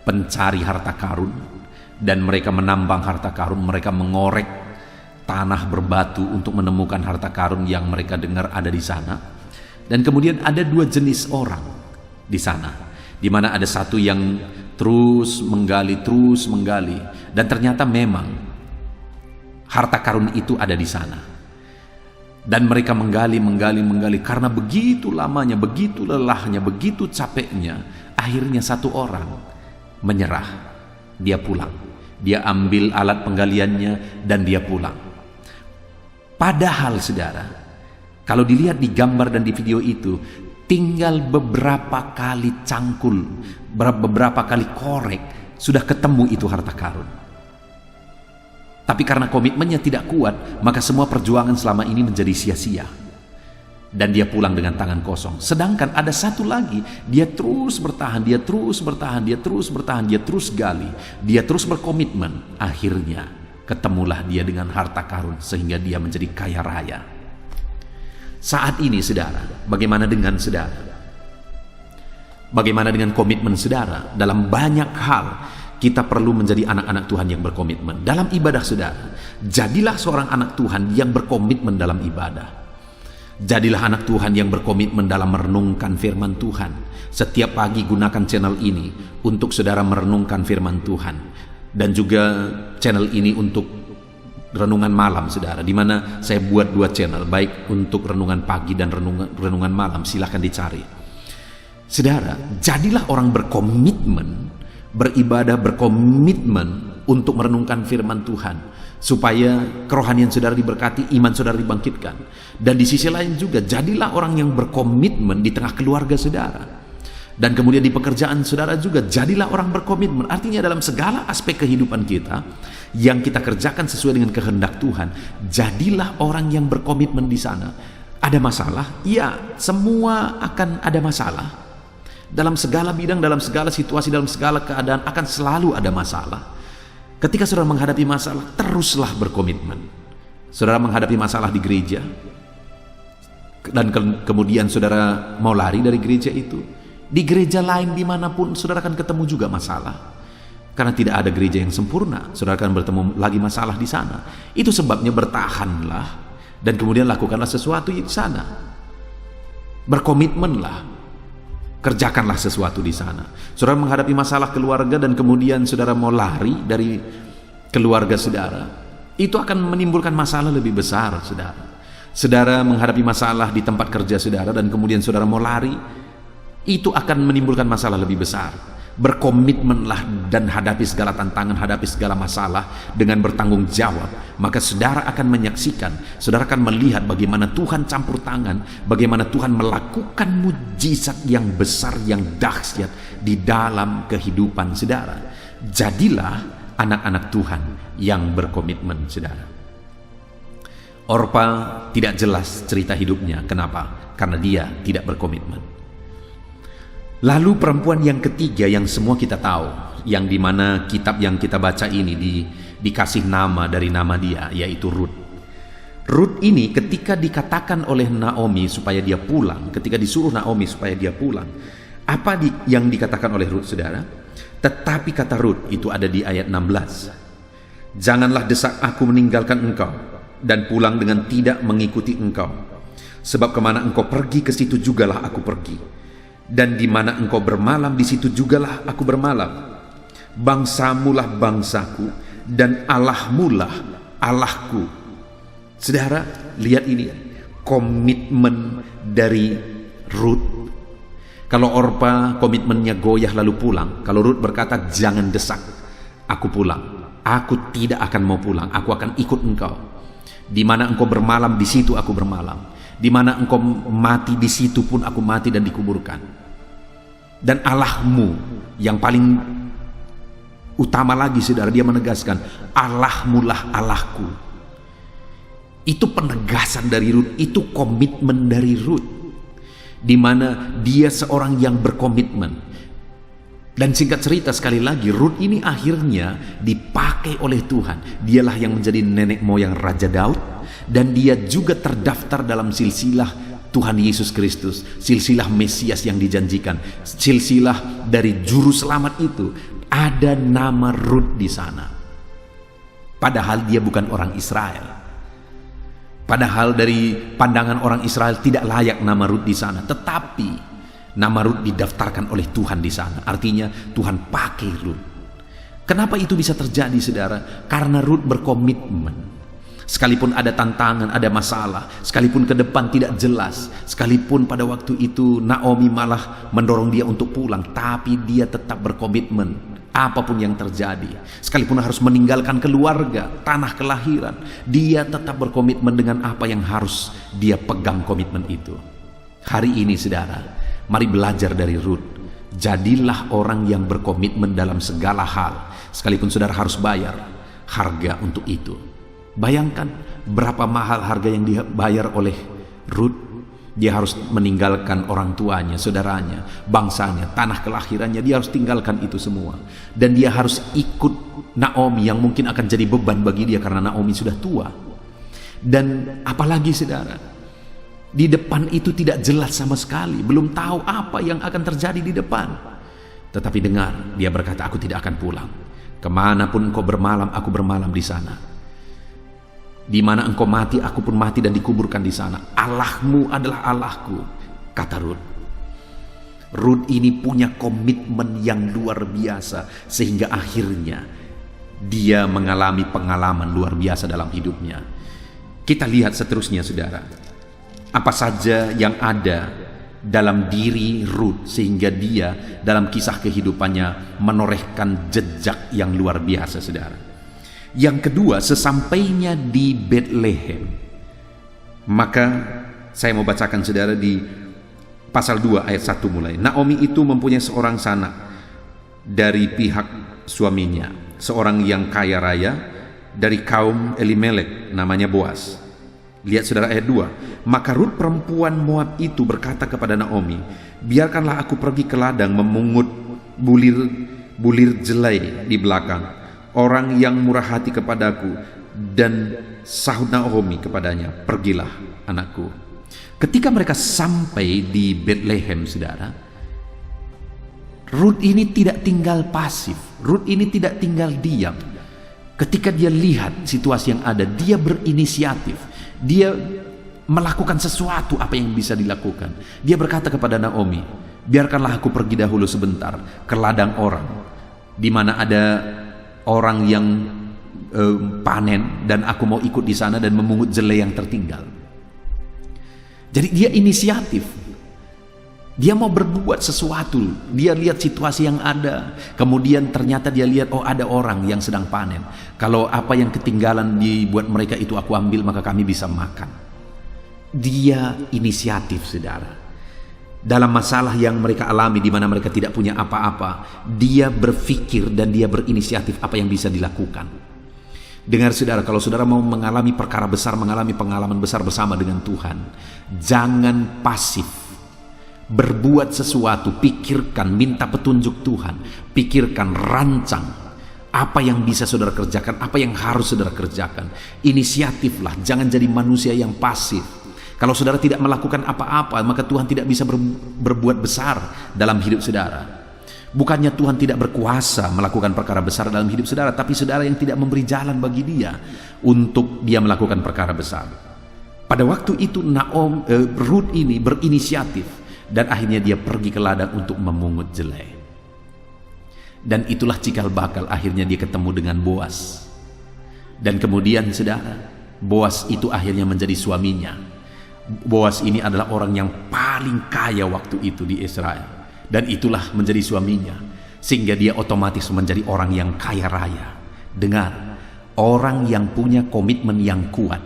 pencari harta karun, dan mereka menambang harta karun, mereka mengorek tanah berbatu untuk menemukan harta karun yang mereka dengar ada di sana. Dan kemudian ada dua jenis orang di sana, di mana ada satu yang terus menggali, dan ternyata memang harta karun itu ada di sana. Dan mereka menggali karena begitu lamanya, begitu lelahnya, begitu capeknya, akhirnya satu orang menyerah. Dia pulang. Dia ambil alat penggaliannya dan dia pulang. Padahal saudara, kalau dilihat di gambar dan di video itu, tinggal beberapa kali cangkul, beberapa kali korek, sudah ketemu itu harta karun. Tapi karena komitmennya tidak kuat, maka semua perjuangan selama ini menjadi sia-sia. Dan dia pulang dengan tangan kosong. Sedangkan ada satu lagi, dia terus bertahan, dia terus gali, dia terus berkomitmen. Akhirnya ketemulah dia dengan harta karun sehingga dia menjadi kaya raya. Saat ini saudara, bagaimana dengan saudara? Bagaimana dengan komitmen saudara? Dalam banyak hal kita perlu menjadi anak-anak Tuhan yang berkomitmen. Dalam ibadah saudara, jadilah seorang anak Tuhan yang berkomitmen dalam ibadah. Jadilah anak Tuhan yang berkomitmen dalam merenungkan firman Tuhan. Setiap pagi gunakan channel ini untuk saudara merenungkan firman Tuhan. Dan juga channel ini untuk renungan malam saudara, di mana saya buat dua channel, baik untuk renungan pagi dan renungan malam. Silahkan dicari. Saudara, jadilah orang berkomitmen beribadah, berkomitmen untuk merenungkan firman Tuhan, supaya kerohanian saudara diberkati, iman saudara dibangkitkan. Dan di sisi lain juga, jadilah orang yang berkomitmen di tengah keluarga saudara. Dan kemudian di pekerjaan saudara juga, jadilah orang berkomitmen. Artinya dalam segala aspek kehidupan kita, yang kita kerjakan sesuai dengan kehendak Tuhan, jadilah orang yang berkomitmen di sana. Ada masalah? Ya, semua akan ada masalah. Dalam segala bidang, dalam segala situasi, dalam segala keadaan akan selalu ada masalah. Ketika saudara menghadapi masalah, teruslah berkomitmen. Saudara menghadapi masalah di gereja, dan kemudian saudara mau lari dari gereja itu, di gereja lain dimanapun saudara akan ketemu juga masalah. Karena tidak ada gereja yang sempurna, saudara akan bertemu lagi masalah di sana. Itu sebabnya bertahanlah, dan kemudian lakukanlah sesuatu di sana. Berkomitmenlah. Kerjakanlah sesuatu di sana. Saudara menghadapi masalah keluarga dan kemudian saudara mau lari dari keluarga saudara, itu akan menimbulkan masalah lebih besar saudara. Saudara menghadapi masalah di tempat kerja saudara dan kemudian saudara mau lari, itu akan menimbulkan masalah lebih besar. Berkomitmenlah dan hadapi segala tantangan, hadapi segala masalah dengan bertanggung jawab. Maka saudara akan menyaksikan, saudara akan melihat bagaimana Tuhan campur tangan, bagaimana Tuhan melakukan mujizat yang besar, yang dahsyat di dalam kehidupan saudara. Jadilah anak-anak Tuhan yang berkomitmen saudara. Orpa tidak jelas cerita hidupnya. Kenapa? Karena dia tidak berkomitmen. Lalu perempuan yang ketiga yang semua kita tahu, yang dimana kitab yang kita baca ini dikasih nama dari nama dia, yaitu Rut. Rut ini ketika dikatakan oleh Naomi supaya dia pulang, ketika disuruh Naomi supaya dia pulang, apa yang dikatakan oleh Rut saudara? Tetapi kata Rut, itu ada di ayat 16. Janganlah desak aku meninggalkan engkau dan pulang dengan tidak mengikuti engkau. Sebab kemana engkau pergi, ke situ jugalah aku pergi. Dan di mana engkau bermalam, di situ jugalah aku bermalam. Bangsamulah bangsaku, dan Allahmulah Allahku. Saudara, lihat ini komitmen dari Ruth. Kalau Orpa komitmennya goyah lalu pulang, kalau Ruth berkata jangan desak, aku pulang, aku tidak akan mau pulang, aku akan ikut engkau. Di mana engkau bermalam, di situ aku bermalam. Di mana engkau mati, di situ pun aku mati dan dikuburkan. Dan Allahmu yang paling utama lagi, saudara, dia menegaskan, Allahmu lah Allahku. Itu penegasan dari Ruth, itu komitmen dari Ruth, di mana dia seorang yang berkomitmen. Dan singkat cerita sekali lagi, Ruth ini akhirnya dipakai oleh Tuhan. Dialah yang menjadi nenek moyang Raja Daud, dan dia juga terdaftar dalam silsilah Tuhan Yesus Kristus, silsilah Mesias yang dijanjikan, silsilah dari juru selamat itu. Ada nama Ruth di sana. Padahal dia bukan orang Israel. Padahal dari pandangan orang Israel tidak layak nama Ruth di sana, tetapi nama Ruth didaftarkan oleh Tuhan di sana. Artinya Tuhan pakai Ruth. Kenapa itu bisa terjadi, saudara? Karena Ruth berkomitmen. Sekalipun ada tantangan, ada masalah, sekalipun ke depan tidak jelas, sekalipun pada waktu itu Naomi malah mendorong dia untuk pulang, tapi dia tetap berkomitmen. Apapun yang terjadi, sekalipun harus meninggalkan keluarga, tanah kelahiran, dia tetap berkomitmen dengan apa yang harus dia pegang komitmen itu. Hari ini, saudara, mari belajar dari Ruth. Jadilah orang yang berkomitmen dalam segala hal, sekalipun saudara harus bayar harga untuk itu. Bayangkan berapa mahal harga yang dibayar oleh Ruth. Dia harus meninggalkan orang tuanya, saudaranya, bangsanya, tanah kelahirannya. Dia harus tinggalkan itu semua. Dan dia harus ikut Naomi yang mungkin akan jadi beban bagi dia karena Naomi sudah tua. Dan apalagi, saudara, di depan itu tidak jelas sama sekali. Belum tahu apa yang akan terjadi di depan. Tetapi dengar, dia berkata, aku tidak akan pulang. Kemanapun engkau bermalam, aku bermalam di sana. Di mana engkau mati, aku pun mati dan dikuburkan di sana. Allahmu adalah Allahku, kata Ruth. Ruth ini punya komitmen yang luar biasa, sehingga akhirnya dia mengalami pengalaman luar biasa dalam hidupnya. Kita lihat seterusnya, saudara. Apa saja yang ada dalam diri Ruth, sehingga dia dalam kisah kehidupannya menorehkan jejak yang luar biasa, saudara. Yang kedua, sesampainya di Bethlehem, maka saya mau bacakan, saudara, di pasal 2 ayat 1 mulai. Naomi itu mempunyai seorang sanak dari pihak suaminya, seorang yang kaya raya dari kaum Elimelek, namanya Boas. Lihat, saudara, ayat 2. Maka Ruth perempuan Moab itu berkata kepada Naomi, biarkanlah aku pergi ke ladang memungut bulir jelai di belakang. Orang yang murah hati kepadaku. Dan sahut Naomi kepadanya, pergilah anakku. Ketika mereka sampai di Bethlehem, saudara, Ruth ini tidak tinggal pasif. Ruth ini tidak tinggal diam. Ketika dia lihat situasi yang ada, dia berinisiatif. Dia melakukan sesuatu apa yang bisa dilakukan. Dia berkata kepada Naomi, biarkanlah aku pergi dahulu sebentar ke ladang orang, di mana ada orang yang panen, dan aku mau ikut di sana dan memungut jelai yang tertinggal. Jadi dia inisiatif. Dia mau berbuat sesuatu. Dia lihat situasi yang ada. Kemudian ternyata dia lihat, oh, ada orang yang sedang panen. Kalau apa yang ketinggalan dibuat mereka itu aku ambil, maka kami bisa makan. Dia inisiatif, saudara. Dalam masalah yang mereka alami, di mana mereka tidak punya apa-apa, dia berpikir dan dia berinisiatif apa yang bisa dilakukan. Dengar, saudara, kalau saudara mau mengalami perkara besar, mengalami pengalaman besar bersama dengan Tuhan, jangan pasif. Berbuat sesuatu, pikirkan, minta petunjuk Tuhan, pikirkan, rancang apa yang bisa saudara kerjakan, apa yang harus saudara kerjakan. Inisiatiflah, jangan jadi manusia yang pasif. Kalau saudara tidak melakukan apa-apa, maka Tuhan tidak bisa berbuat besar dalam hidup saudara. Bukannya Tuhan tidak berkuasa melakukan perkara besar dalam hidup saudara, tapi saudara yang tidak memberi jalan bagi dia untuk dia melakukan perkara besar. Pada waktu itu Ruth ini berinisiatif, dan akhirnya dia pergi ke ladang untuk memungut jelai. Dan itulah cikal bakal akhirnya dia ketemu dengan Boas. Dan kemudian, saudara, Boas itu akhirnya menjadi suaminya. Boas ini adalah orang yang paling kaya waktu itu di Israel, dan itulah menjadi suaminya, sehingga dia otomatis menjadi orang yang kaya raya. Dengar, orang yang punya komitmen yang kuat,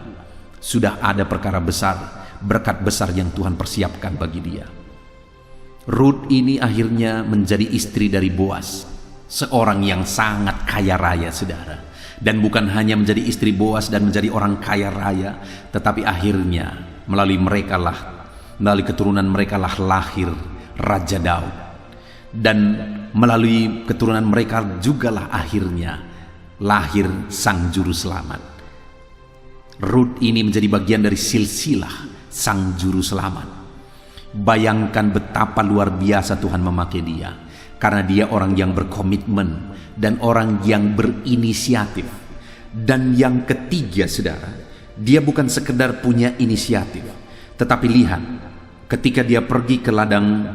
sudah ada perkara besar, berkat besar yang Tuhan persiapkan bagi dia. Ruth ini akhirnya menjadi istri dari Boas, seorang yang sangat kaya raya, saudara. Dan bukan hanya menjadi istri Boas dan menjadi orang kaya raya, tetapi akhirnya melalui keturunan mereka lah lahir Raja Daud. Dan melalui keturunan mereka jugalah akhirnya lahir Sang Juru Selamat. Ruth ini menjadi bagian dari silsilah Sang Juru Selamat. Bayangkan betapa luar biasa Tuhan memakai dia, karena dia orang yang berkomitmen dan orang yang berinisiatif. Dan yang ketiga, saudara, dia bukan sekedar punya inisiatif, tetapi lihat, ketika dia pergi ke ladang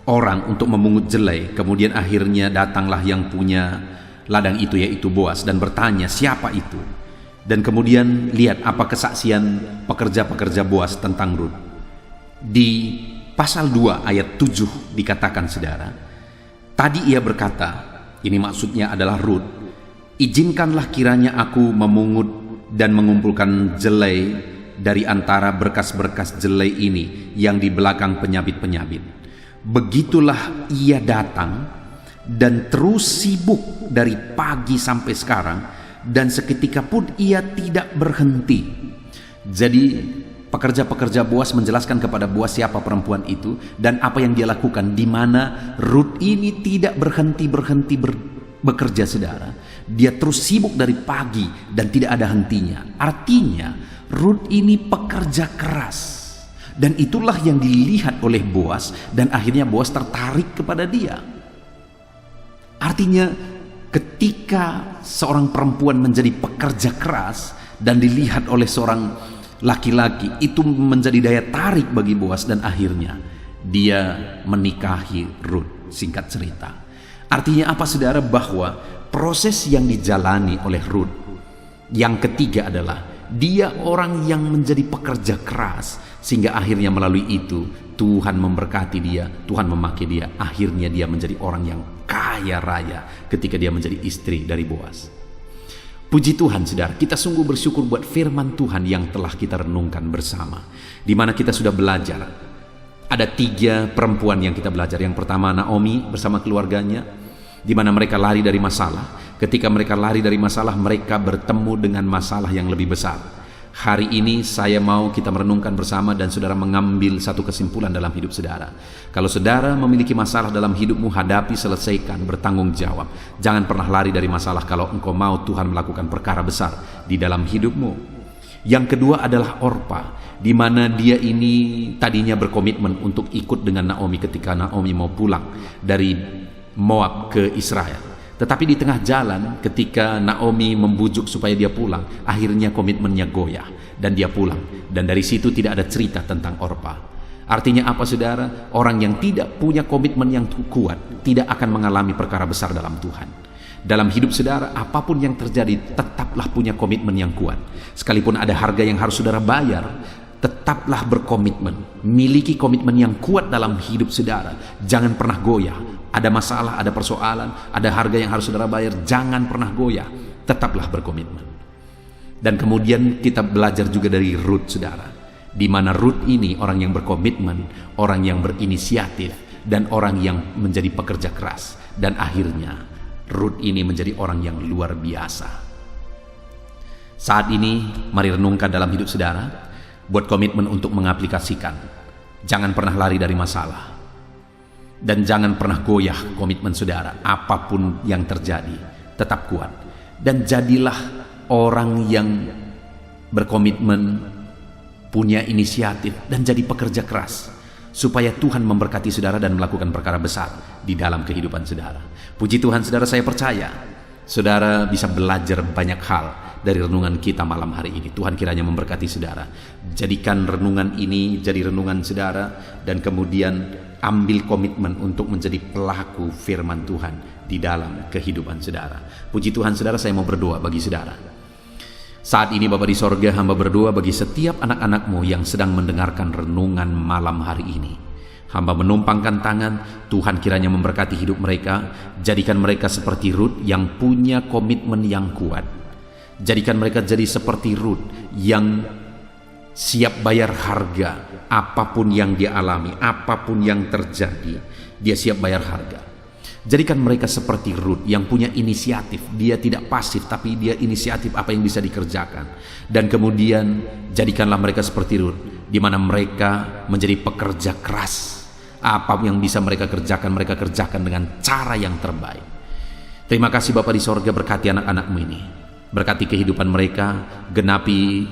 orang untuk memungut jelai, kemudian akhirnya datanglah yang punya ladang itu, yaitu Boas, dan bertanya siapa itu. Dan kemudian lihat apa kesaksian pekerja-pekerja Boas tentang Ruth. Di pasal 2 ayat 7 dikatakan, saudara, tadi ia berkata, ini maksudnya adalah Ruth, izinkanlah kiranya aku memungut dan mengumpulkan jelai dari antara berkas-berkas jelai ini yang di belakang penyabit-penyabit. Begitulah ia datang dan terus sibuk dari pagi sampai sekarang, dan seketika pun ia tidak berhenti. Jadi pekerja-pekerja Boas menjelaskan kepada Boas siapa perempuan itu dan apa yang dia lakukan, di mana Ruth ini tidak berhenti bekerja, saudara. Dia terus sibuk dari pagi dan tidak ada hentinya. Artinya Ruth ini pekerja keras, dan itulah yang dilihat oleh Boas, dan akhirnya Boas tertarik kepada dia. Artinya ketika seorang perempuan menjadi pekerja keras dan dilihat oleh seorang laki-laki, itu menjadi daya tarik bagi Boas, dan akhirnya dia menikahi Ruth. Singkat cerita, artinya apa, saudara? Bahwa proses yang dijalani oleh Ruth yang ketiga adalah dia orang yang menjadi pekerja keras, sehingga akhirnya melalui itu Tuhan memberkati dia, Tuhan memakai dia. Akhirnya dia menjadi orang yang kaya raya ketika dia menjadi istri dari Boas. Puji Tuhan, saudara, kita sungguh bersyukur buat firman Tuhan yang telah kita renungkan bersama, di mana kita sudah belajar. Ada 3 perempuan yang kita belajar. Yang pertama Naomi bersama keluarganya, di mana mereka lari dari masalah. Ketika mereka lari dari masalah, mereka bertemu dengan masalah yang lebih besar. Hari ini saya mau kita merenungkan bersama, dan saudara mengambil satu kesimpulan dalam hidup saudara. Kalau saudara memiliki masalah dalam hidupmu, hadapi, selesaikan, bertanggung jawab. Jangan pernah lari dari masalah kalau engkau mau Tuhan melakukan perkara besar di dalam hidupmu. Yang kedua adalah Orpa, di mana dia ini tadinya berkomitmen untuk ikut dengan Naomi ketika Naomi mau pulang dari Moab ke Israel. Tetapi di tengah jalan ketika Naomi membujuk supaya dia pulang, akhirnya komitmennya goyah dan dia pulang. Dan dari situ tidak ada cerita tentang Orpa. Artinya apa, saudara? Orang yang tidak punya komitmen yang kuat tidak akan mengalami perkara besar dalam Tuhan. Dalam hidup saudara, apapun yang terjadi, tetaplah punya komitmen yang kuat. Sekalipun ada harga yang harus saudara bayar, tetaplah berkomitmen. Miliki komitmen yang kuat dalam hidup saudara. Jangan pernah goyah. Ada masalah, ada persoalan, ada harga yang harus saudara bayar, jangan pernah goyah. Tetaplah berkomitmen. Dan kemudian kita belajar juga dari Ruth, saudara, di mana Ruth ini orang yang berkomitmen, orang yang berinisiatif, dan orang yang menjadi pekerja keras. Dan akhirnya Ruth ini menjadi orang yang luar biasa. Saat ini mari renungkan dalam hidup saudara, buat komitmen untuk mengaplikasikan. Jangan pernah lari dari masalah, dan jangan pernah goyah komitmen saudara. Apapun yang terjadi, tetap kuat, dan jadilah orang yang berkomitmen, punya inisiatif, dan jadi pekerja keras, supaya Tuhan memberkati saudara dan melakukan perkara besar di dalam kehidupan saudara. Puji Tuhan, saudara, saya percaya saudara bisa belajar banyak hal dari renungan kita malam hari ini. Tuhan kiranya memberkati saudara. Jadikan renungan ini jadi renungan saudara, dan kemudian ambil komitmen untuk menjadi pelaku firman Tuhan di dalam kehidupan saudara. Puji Tuhan, saudara, saya mau berdoa bagi saudara. Saat ini Bapa di sorga, hamba berdoa bagi setiap anak-anak-Mu yang sedang mendengarkan renungan malam hari ini. Hamba menumpangkan tangan, Tuhan kiranya memberkati hidup mereka, jadikan mereka seperti Rut yang punya komitmen yang kuat. Jadikan mereka jadi seperti Rut yang siap bayar harga, apapun yang dia alami, apapun yang terjadi, dia siap bayar harga. Jadikan mereka seperti Rut yang punya inisiatif. Dia tidak pasif, tapi dia inisiatif apa yang bisa dikerjakan. Dan kemudian jadikanlah mereka seperti Rut, di mana mereka menjadi pekerja keras. Apa yang bisa mereka kerjakan dengan cara yang terbaik. Terima kasih Bapa di sorga, berkati anak-anak-Mu ini. Berkati kehidupan mereka, genapi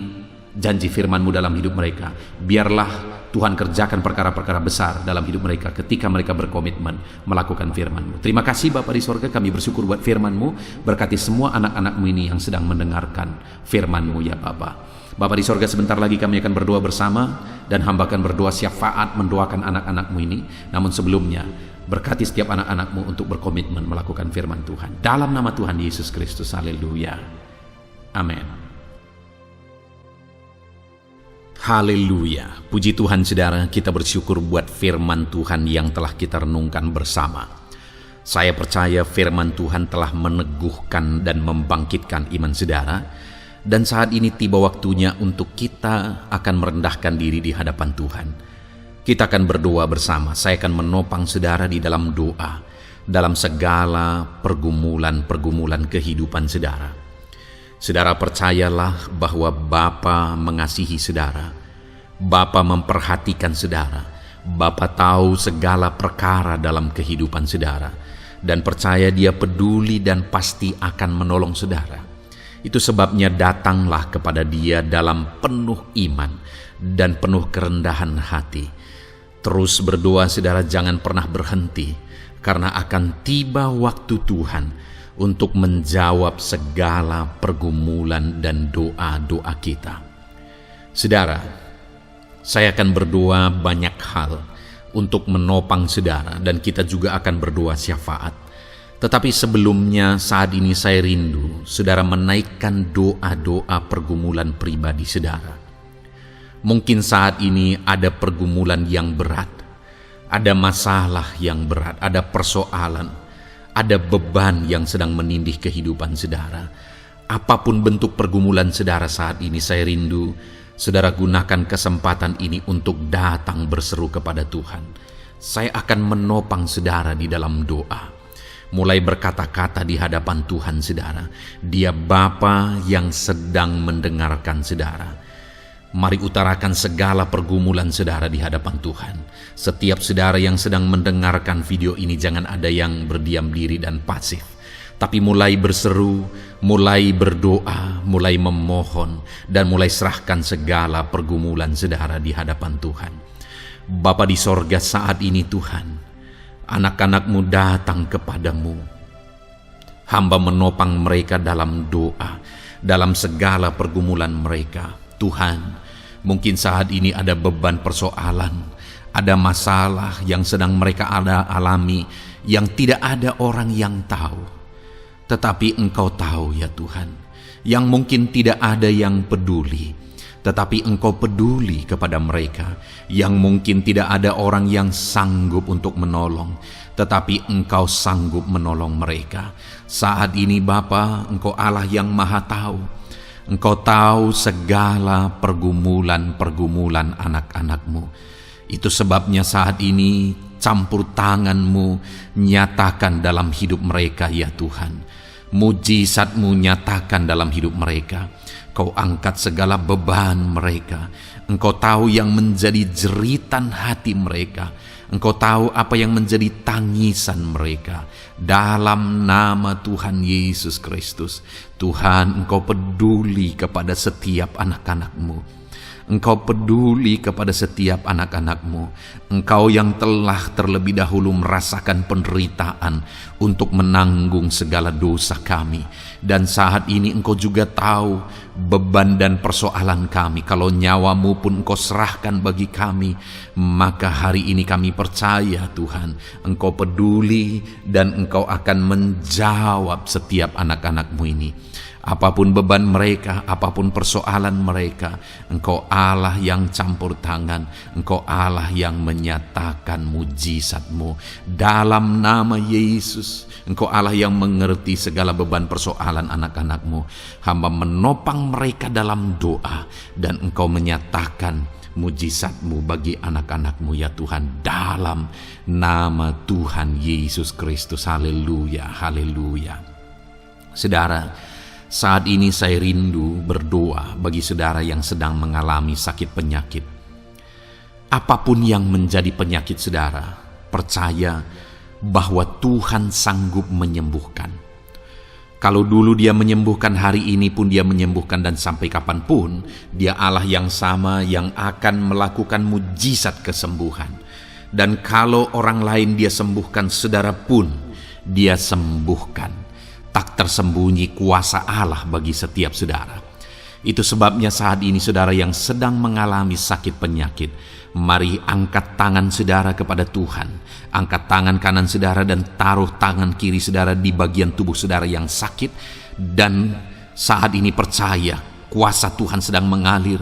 janji firman-Mu dalam hidup mereka. Biarlah Tuhan kerjakan perkara-perkara besar dalam hidup mereka ketika mereka berkomitmen melakukan firman-Mu. Terima kasih Bapa di sorga, kami bersyukur buat firman-Mu. Berkati semua anak-anak-Mu ini yang sedang mendengarkan firman-Mu ya Bapa. Bapa di sorga, sebentar lagi kami akan berdoa bersama, dan hamba akan berdoa syafaat mendoakan anak-anak-Mu ini. Namun sebelumnya, berkati setiap anak-anak-Mu untuk berkomitmen melakukan firman Tuhan. Dalam nama Tuhan Yesus Kristus, haleluya. Amin. Haleluya. Puji Tuhan saudara, kita bersyukur buat firman Tuhan yang telah kita renungkan bersama. Saya percaya firman Tuhan telah meneguhkan dan membangkitkan iman saudara. Dan saat ini tiba waktunya untuk kita akan merendahkan diri di hadapan Tuhan. Kita akan berdoa bersama. Saya akan menopang saudara di dalam doa, dalam segala pergumulan-pergumulan kehidupan saudara. Saudara percayalah bahwa Bapa mengasihi saudara. Bapa memperhatikan saudara. Bapa tahu segala perkara dalam kehidupan saudara. Dan percaya Dia peduli dan pasti akan menolong saudara. Itu sebabnya datanglah kepada Dia dalam penuh iman dan penuh kerendahan hati. Terus berdoa saudara, jangan pernah berhenti. Karena akan tiba waktu Tuhan untuk menjawab segala pergumulan dan doa-doa kita. Saudara, saya akan berdoa banyak hal untuk menopang saudara, dan kita juga akan berdoa syafaat. Tetapi sebelumnya saat ini saya rindu saudara menaikkan doa-doa pergumulan pribadi saudara. Mungkin saat ini ada pergumulan yang berat, ada masalah yang berat, ada persoalan, ada beban yang sedang menindih kehidupan saudara. Apapun bentuk pergumulan saudara saat ini, saya rindu saudara gunakan kesempatan ini untuk datang berseru kepada Tuhan. Saya akan menopang saudara di dalam doa. Mulai berkata-kata di hadapan Tuhan saudara. Dia Bapa yang sedang mendengarkan saudara. Mari utarakan segala pergumulan saudara di hadapan Tuhan. Setiap saudara yang sedang mendengarkan video ini, jangan ada yang berdiam diri dan pasif, tapi mulai berseru, mulai berdoa, mulai memohon, dan mulai serahkan segala pergumulan saudara di hadapan Tuhan. Bapa di sorga, saat ini Tuhan, anak-anak-Mu datang kepada-Mu. Hamba menopang mereka dalam doa, dalam segala pergumulan mereka. Tuhan, mungkin saat ini ada beban persoalan, ada masalah yang sedang mereka alami, yang tidak ada orang yang tahu. Tetapi Engkau tahu ya Tuhan, yang mungkin tidak ada yang peduli, tetapi Engkau peduli kepada mereka. Yang mungkin tidak ada orang yang sanggup untuk menolong, tetapi Engkau sanggup menolong mereka. Saat ini Bapa, Engkau Allah yang Maha Tahu. Engkau tahu segala pergumulan-pergumulan anak-anak-Mu. Itu sebabnya saat ini campur tangan-Mu nyatakan dalam hidup mereka ya Tuhan. Mujizat-Mu nyatakan dalam hidup mereka. Kau angkat segala beban mereka. Engkau tahu yang menjadi jeritan hati mereka. Engkau tahu apa yang menjadi tangisan mereka. Dalam nama Tuhan Yesus Kristus, Tuhan, Engkau peduli kepada setiap anak-anak-Mu. Engkau peduli kepada setiap anak-anak-Mu. Engkau yang telah terlebih dahulu merasakan penderitaan untuk menanggung segala dosa kami. Dan saat ini Engkau juga tahu beban dan persoalan kami. Kalau nyawa-Mu pun Engkau serahkan bagi kami, maka hari ini kami percaya Tuhan, Engkau peduli dan Engkau akan menjawab setiap anak-anak-Mu ini. Apapun beban mereka, apapun persoalan mereka, Engkau Allah yang campur tangan, Engkau Allah yang menyatakan mujizat-Mu. Dalam nama Yesus, Engkau Allah yang mengerti segala beban persoalan anak-anak-Mu. Hamba menopang mereka dalam doa, dan Engkau menyatakan mujizat-Mu bagi anak-anak-Mu ya Tuhan, dalam nama Tuhan Yesus Kristus. Haleluya, haleluya. Saudara, saat ini saya rindu berdoa bagi saudara yang sedang mengalami sakit penyakit. Apapun yang menjadi penyakit saudara, percaya bahwa Tuhan sanggup menyembuhkan. Kalau dulu Dia menyembuhkan, hari ini pun Dia menyembuhkan, dan sampai kapanpun Dia Allah yang sama yang akan melakukan mujizat kesembuhan. Dan kalau orang lain Dia sembuhkan, saudara pun Dia sembuhkan. Tak tersembunyi kuasa Allah bagi setiap saudara. Itu sebabnya saat ini saudara yang sedang mengalami sakit penyakit, mari angkat tangan saudara kepada Tuhan. Angkat tangan kanan saudara dan taruh tangan kiri saudara di bagian tubuh saudara yang sakit. Dan saat ini percaya kuasa Tuhan sedang mengalir.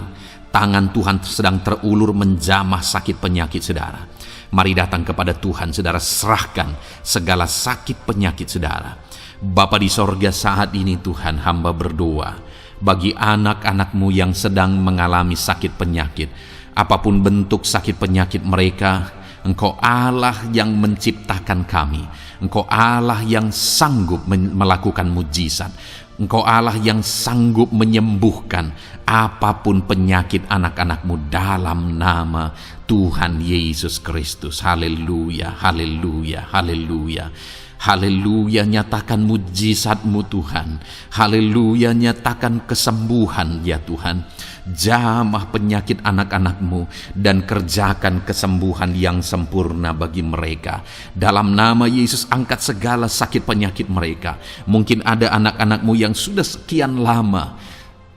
Tangan Tuhan sedang terulur menjamah sakit penyakit saudara. Mari datang kepada Tuhan saudara, serahkan segala sakit penyakit saudara. Bapa di sorga, saat ini Tuhan hamba berdoa bagi anak-anak-Mu yang sedang mengalami sakit penyakit. Apapun bentuk sakit penyakit mereka, Engkau Allah yang menciptakan kami. Engkau Allah yang sanggup melakukan mujizat. Engkau Allah yang sanggup menyembuhkan apapun penyakit anak-anak-Mu dalam nama Tuhan Yesus Kristus. Haleluya, haleluya, haleluya. Haleluya, nyatakan mujizat-Mu Tuhan. Haleluya, nyatakan kesembuhan ya Tuhan. Jamah penyakit anak-anak-Mu dan kerjakan kesembuhan yang sempurna bagi mereka. Dalam nama Yesus, angkat segala sakit penyakit mereka. Mungkin ada anak-anak-Mu yang sudah sekian lama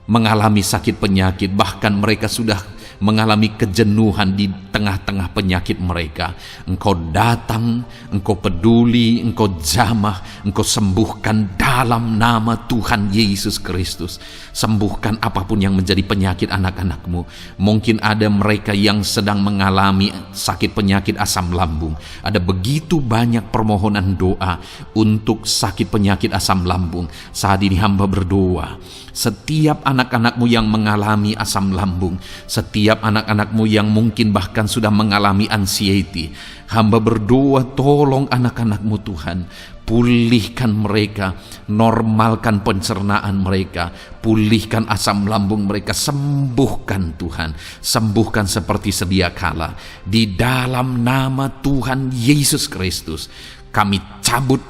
mengalami sakit penyakit, bahkan mereka sudah mengalami kejenuhan di tengah-tengah penyakit mereka. Engkau datang, Engkau peduli, Engkau jamah, Engkau sembuhkan dalam nama Tuhan Yesus Kristus. Sembuhkan apapun yang menjadi penyakit anak-anak-Mu. Mungkin ada mereka yang sedang mengalami sakit penyakit asam lambung. Ada begitu banyak permohonan doa untuk sakit penyakit asam lambung. Saat ini hamba berdoa, setiap anak-anak-Mu yang mengalami asam lambung, setiap anak-anak-Mu yang mungkin bahkan sudah mengalami anxiety, hamba berdoa, tolong anak-anak-Mu Tuhan, pulihkan mereka, normalkan pencernaan mereka, pulihkan asam lambung mereka, sembuhkan Tuhan, sembuhkan seperti sedia kala. Di dalam nama Tuhan Yesus Kristus, kami cabut,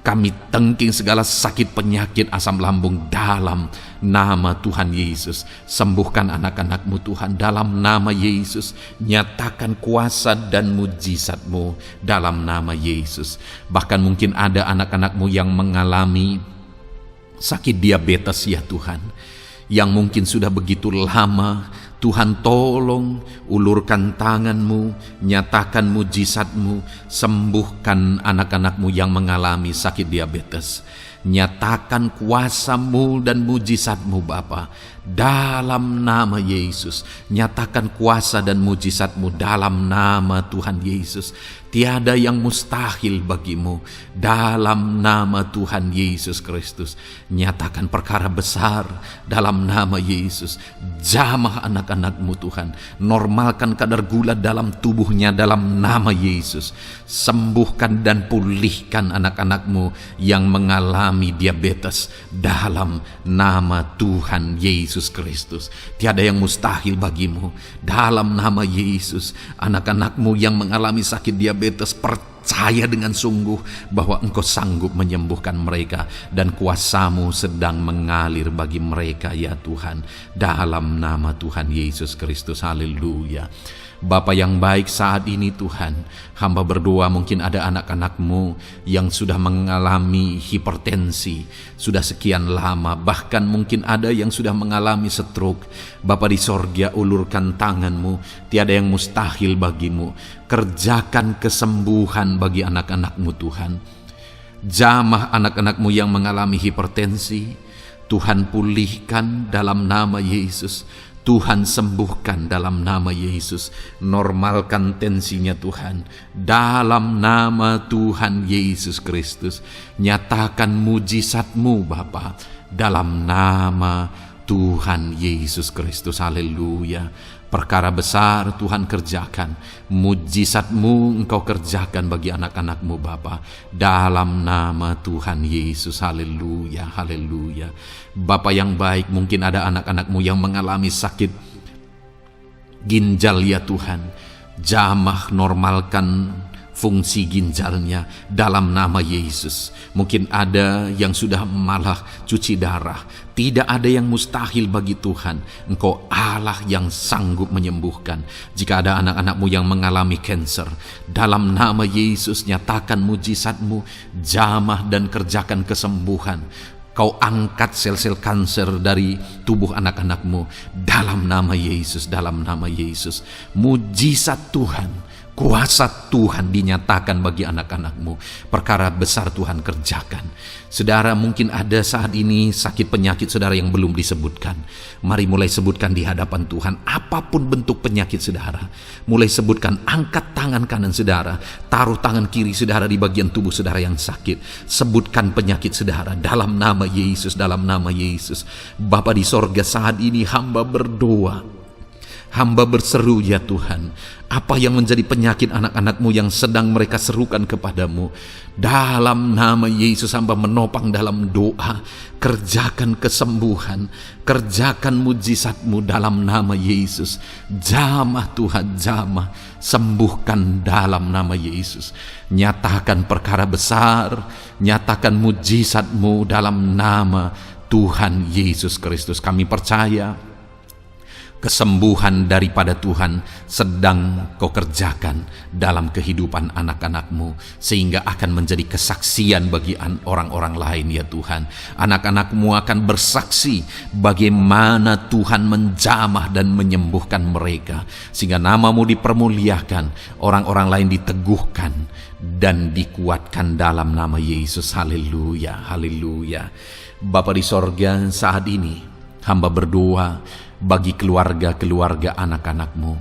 kami tengking segala sakit penyakit asam lambung dalam nama Tuhan Yesus. Sembuhkan anak-anak-Mu Tuhan dalam nama Yesus. Nyatakan kuasa dan mujizat-Mu dalam nama Yesus. Bahkan mungkin ada anak-anak-Mu yang mengalami sakit diabetes ya Tuhan, yang mungkin sudah begitu lama. Tuhan tolong ulurkan tangan-Mu, nyatakan mujizat-Mu, sembuhkan anak-anak-Mu yang mengalami sakit diabetes. Nyatakan kuasa-Mu dan mujizat-Mu Bapa dalam nama Yesus. Nyatakan kuasa dan mujizat-Mu dalam nama Tuhan Yesus. Tiada yang mustahil bagi-Mu dalam nama Tuhan Yesus Kristus. Nyatakan perkara besar dalam nama Yesus. Jamah anak-anak-Mu Tuhan. Normalkan kadar gula dalam tubuhnya dalam nama Yesus. Sembuhkan dan pulihkan anak-anak-Mu yang mengalami diabetes dalam nama Tuhan Yesus Kristus. Tiada yang mustahil bagi-Mu dalam nama Yesus. Anak-anak-Mu yang mengalami sakit diabetes, percaya dengan sungguh bahwa Engkau sanggup menyembuhkan mereka, dan kuasa-Mu sedang mengalir bagi mereka ya Tuhan, dalam nama Tuhan Yesus Kristus. Haleluya. Bapa yang baik, saat ini Tuhan, hamba berdoa mungkin ada anak-anak-Mu yang sudah mengalami hipertensi, sudah sekian lama, bahkan mungkin ada yang sudah mengalami stroke. Bapa di sorga, ulurkan tangan-Mu, tiada yang mustahil bagi-Mu. Kerjakan kesembuhan bagi anak-anak-Mu Tuhan. Jamah anak-anak-Mu yang mengalami hipertensi, Tuhan pulihkan dalam nama Yesus. Tuhan sembuhkan dalam nama Yesus. Normalkan tensinya Tuhan dalam nama Tuhan Yesus Kristus. Nyatakan mujizat-Mu Bapa dalam nama Tuhan Yesus Kristus. Haleluya. Perkara besar Tuhan kerjakan, mujizat-Mu Engkau kerjakan bagi anak-anak-Mu Bapa, dalam nama Tuhan Yesus. Haleluya, haleluya. Bapa yang baik, mungkin ada anak-anak-Mu yang mengalami sakit ginjal ya Tuhan. Jamah, normalkan fungsi ginjalnya dalam nama Yesus. Mungkin ada yang sudah malah cuci darah. Tidak ada yang mustahil bagi Tuhan. Engkau Allah yang sanggup menyembuhkan. Jika ada anak-anak-Mu yang mengalami kanker, dalam nama Yesus nyatakan mujizat-Mu, jamah dan kerjakan kesembuhan. Kau angkat sel-sel kanker dari tubuh anak-anak-Mu dalam nama Yesus, dalam nama Yesus. Mujizat Tuhan, kuasa Tuhan dinyatakan bagi anak-anak-Mu. Perkara besar Tuhan kerjakan. Saudara, mungkin ada saat ini sakit penyakit saudara yang belum disebutkan. Mari mulai sebutkan di hadapan Tuhan. Apapun bentuk penyakit saudara, mulai sebutkan. Angkat tangan kanan saudara, taruh tangan kiri saudara di bagian tubuh saudara yang sakit. Sebutkan penyakit saudara dalam nama Yesus, dalam nama Yesus. Bapa di sorga, saat ini hamba berdoa, hamba berseru ya Tuhan, apa yang menjadi penyakit anak-anak-Mu yang sedang mereka serukan kepadamu, dalam nama Yesus hamba menopang dalam doa. Kerjakan kesembuhan, kerjakan mujizat-Mu dalam nama Yesus. Jamah Tuhan, jamah, sembuhkan dalam nama Yesus. Nyatakan perkara besar, nyatakan mujizat-Mu dalam nama Tuhan Yesus Kristus. Kami percaya kesembuhan daripada Tuhan sedang Kau kerjakan dalam kehidupan anak-anak-Mu, sehingga akan menjadi kesaksian bagi orang-orang lain ya Tuhan. Anak-anak-Mu akan bersaksi bagaimana Tuhan menjamah dan menyembuhkan mereka, sehingga nama-Mu dipermuliakan, orang-orang lain diteguhkan dan dikuatkan dalam nama Yesus. Haleluya, haleluya. Bapa di sorga, saat ini hamba berdoa bagi keluarga-keluarga anak-anak-Mu.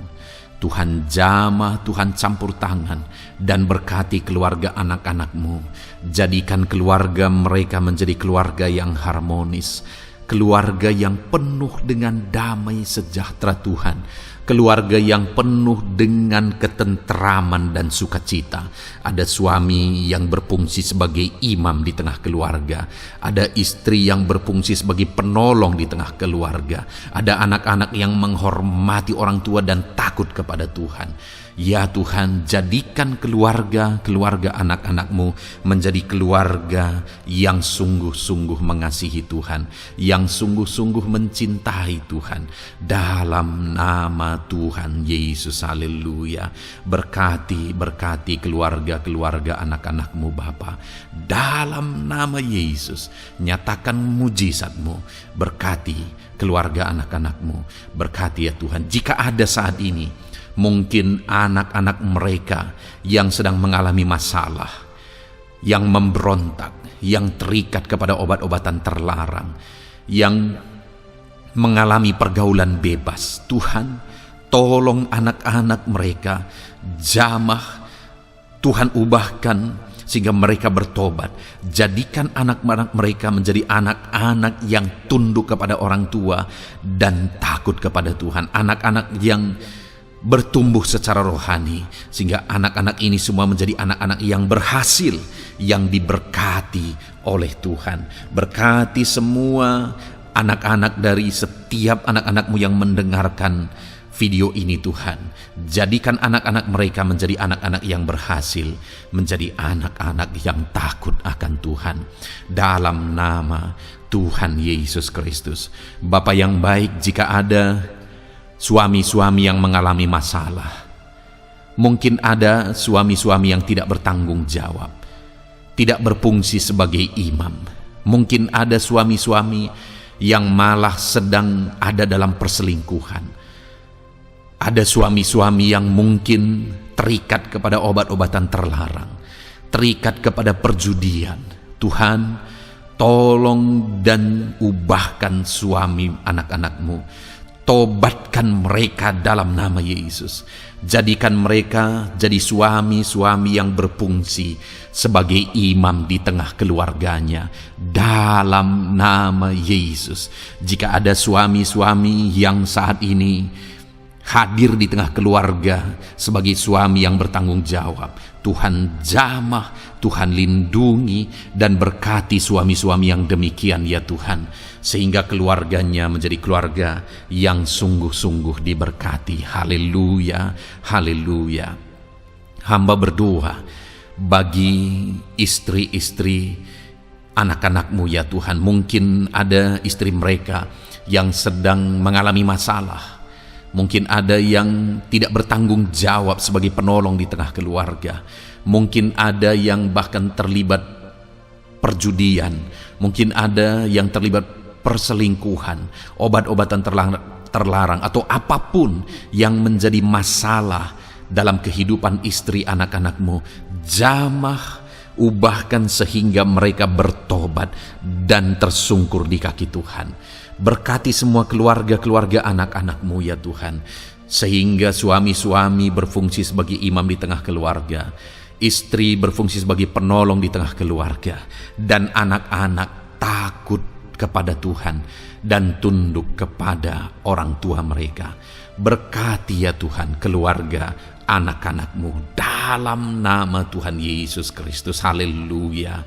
Tuhan jamah, Tuhan campur tangan dan berkati keluarga anak-anak-Mu. Jadikan keluarga mereka menjadi keluarga yang harmonis, keluarga yang penuh dengan damai sejahtera Tuhan, keluarga yang penuh dengan ketenteraman dan sukacita. Ada suami yang berfungsi sebagai imam di tengah keluarga, ada istri yang berfungsi sebagai penolong di tengah keluarga, ada anak-anak yang menghormati orang tua dan takut kepada Tuhan. Ya Tuhan, jadikan keluarga anak-anak-Mu menjadi keluarga yang sungguh-sungguh mengasihi Tuhan, yang sungguh-sungguh mencintai Tuhan, dalam nama Tuhan Yesus. Haleluya. Berkati keluarga anak-anak-Mu Bapa, dalam nama Yesus. Nyatakan mujizat-Mu, berkati keluarga anak-anak-Mu, berkati ya Tuhan. Jika ada saat ini mungkin anak-anak mereka yang sedang mengalami masalah, yang memberontak, yang terikat kepada obat-obatan terlarang, yang mengalami pergaulan bebas, Tuhan tolong anak-anak mereka, jamah Tuhan, ubahkan sehingga mereka bertobat. Jadikan anak-anak mereka menjadi anak-anak yang tunduk kepada orang tua dan takut kepada Tuhan, anak-anak yang bertumbuh secara rohani, sehingga anak-anak ini semua menjadi anak-anak yang berhasil, yang diberkati oleh Tuhan. Berkati semua anak-anak dari setiap anak-anak-Mu yang mendengarkan video ini Tuhan. Jadikan anak-anak mereka menjadi anak-anak yang berhasil, menjadi anak-anak yang takut akan Tuhan, dalam nama Tuhan Yesus Kristus. Bapa yang baik, jika ada suami-suami yang mengalami masalah, mungkin ada suami-suami yang tidak bertanggung jawab, tidak berfungsi sebagai imam, mungkin ada suami-suami yang malah sedang ada dalam perselingkuhan, ada suami-suami yang mungkin terikat kepada obat-obatan terlarang, terikat kepada perjudian. Tuhan, tolong dan ubahkan suami anak-anak-Mu. Tobatkan mereka dalam nama Yesus. Jadikan mereka jadi suami-suami yang berfungsi sebagai imam di tengah keluarganya dalam nama Yesus. Jika ada suami-suami yang saat ini hadir di tengah keluarga sebagai suami yang bertanggung jawab, Tuhan jamah, Tuhan lindungi dan berkati suami-suami yang demikian ya Tuhan, sehingga keluarganya menjadi keluarga yang sungguh-sungguh diberkati. Haleluya, haleluya. Hamba berdoa bagi istri-istri anak-anak-Mu ya Tuhan. Mungkin ada istri mereka yang sedang mengalami masalah. Mungkin ada yang tidak bertanggung jawab sebagai penolong di tengah keluarga. Mungkin ada yang bahkan terlibat perjudian. Mungkin ada yang terlibat perselingkuhan, obat-obatan terlarang, atau apapun yang menjadi masalah dalam kehidupan istri anak-anak-Mu. Jamah, ubahkan sehingga mereka bertobat dan tersungkur di kaki Tuhan. Berkati semua keluarga-keluarga anak-anak-Mu ya Tuhan, sehingga suami-suami berfungsi sebagai imam di tengah keluarga, istri berfungsi sebagai penolong di tengah keluarga, dan anak-anak takut kepada Tuhan dan tunduk kepada orang tua mereka. Berkati ya Tuhan keluarga anak-anak-Mu dalam nama Tuhan Yesus Kristus. Haleluya.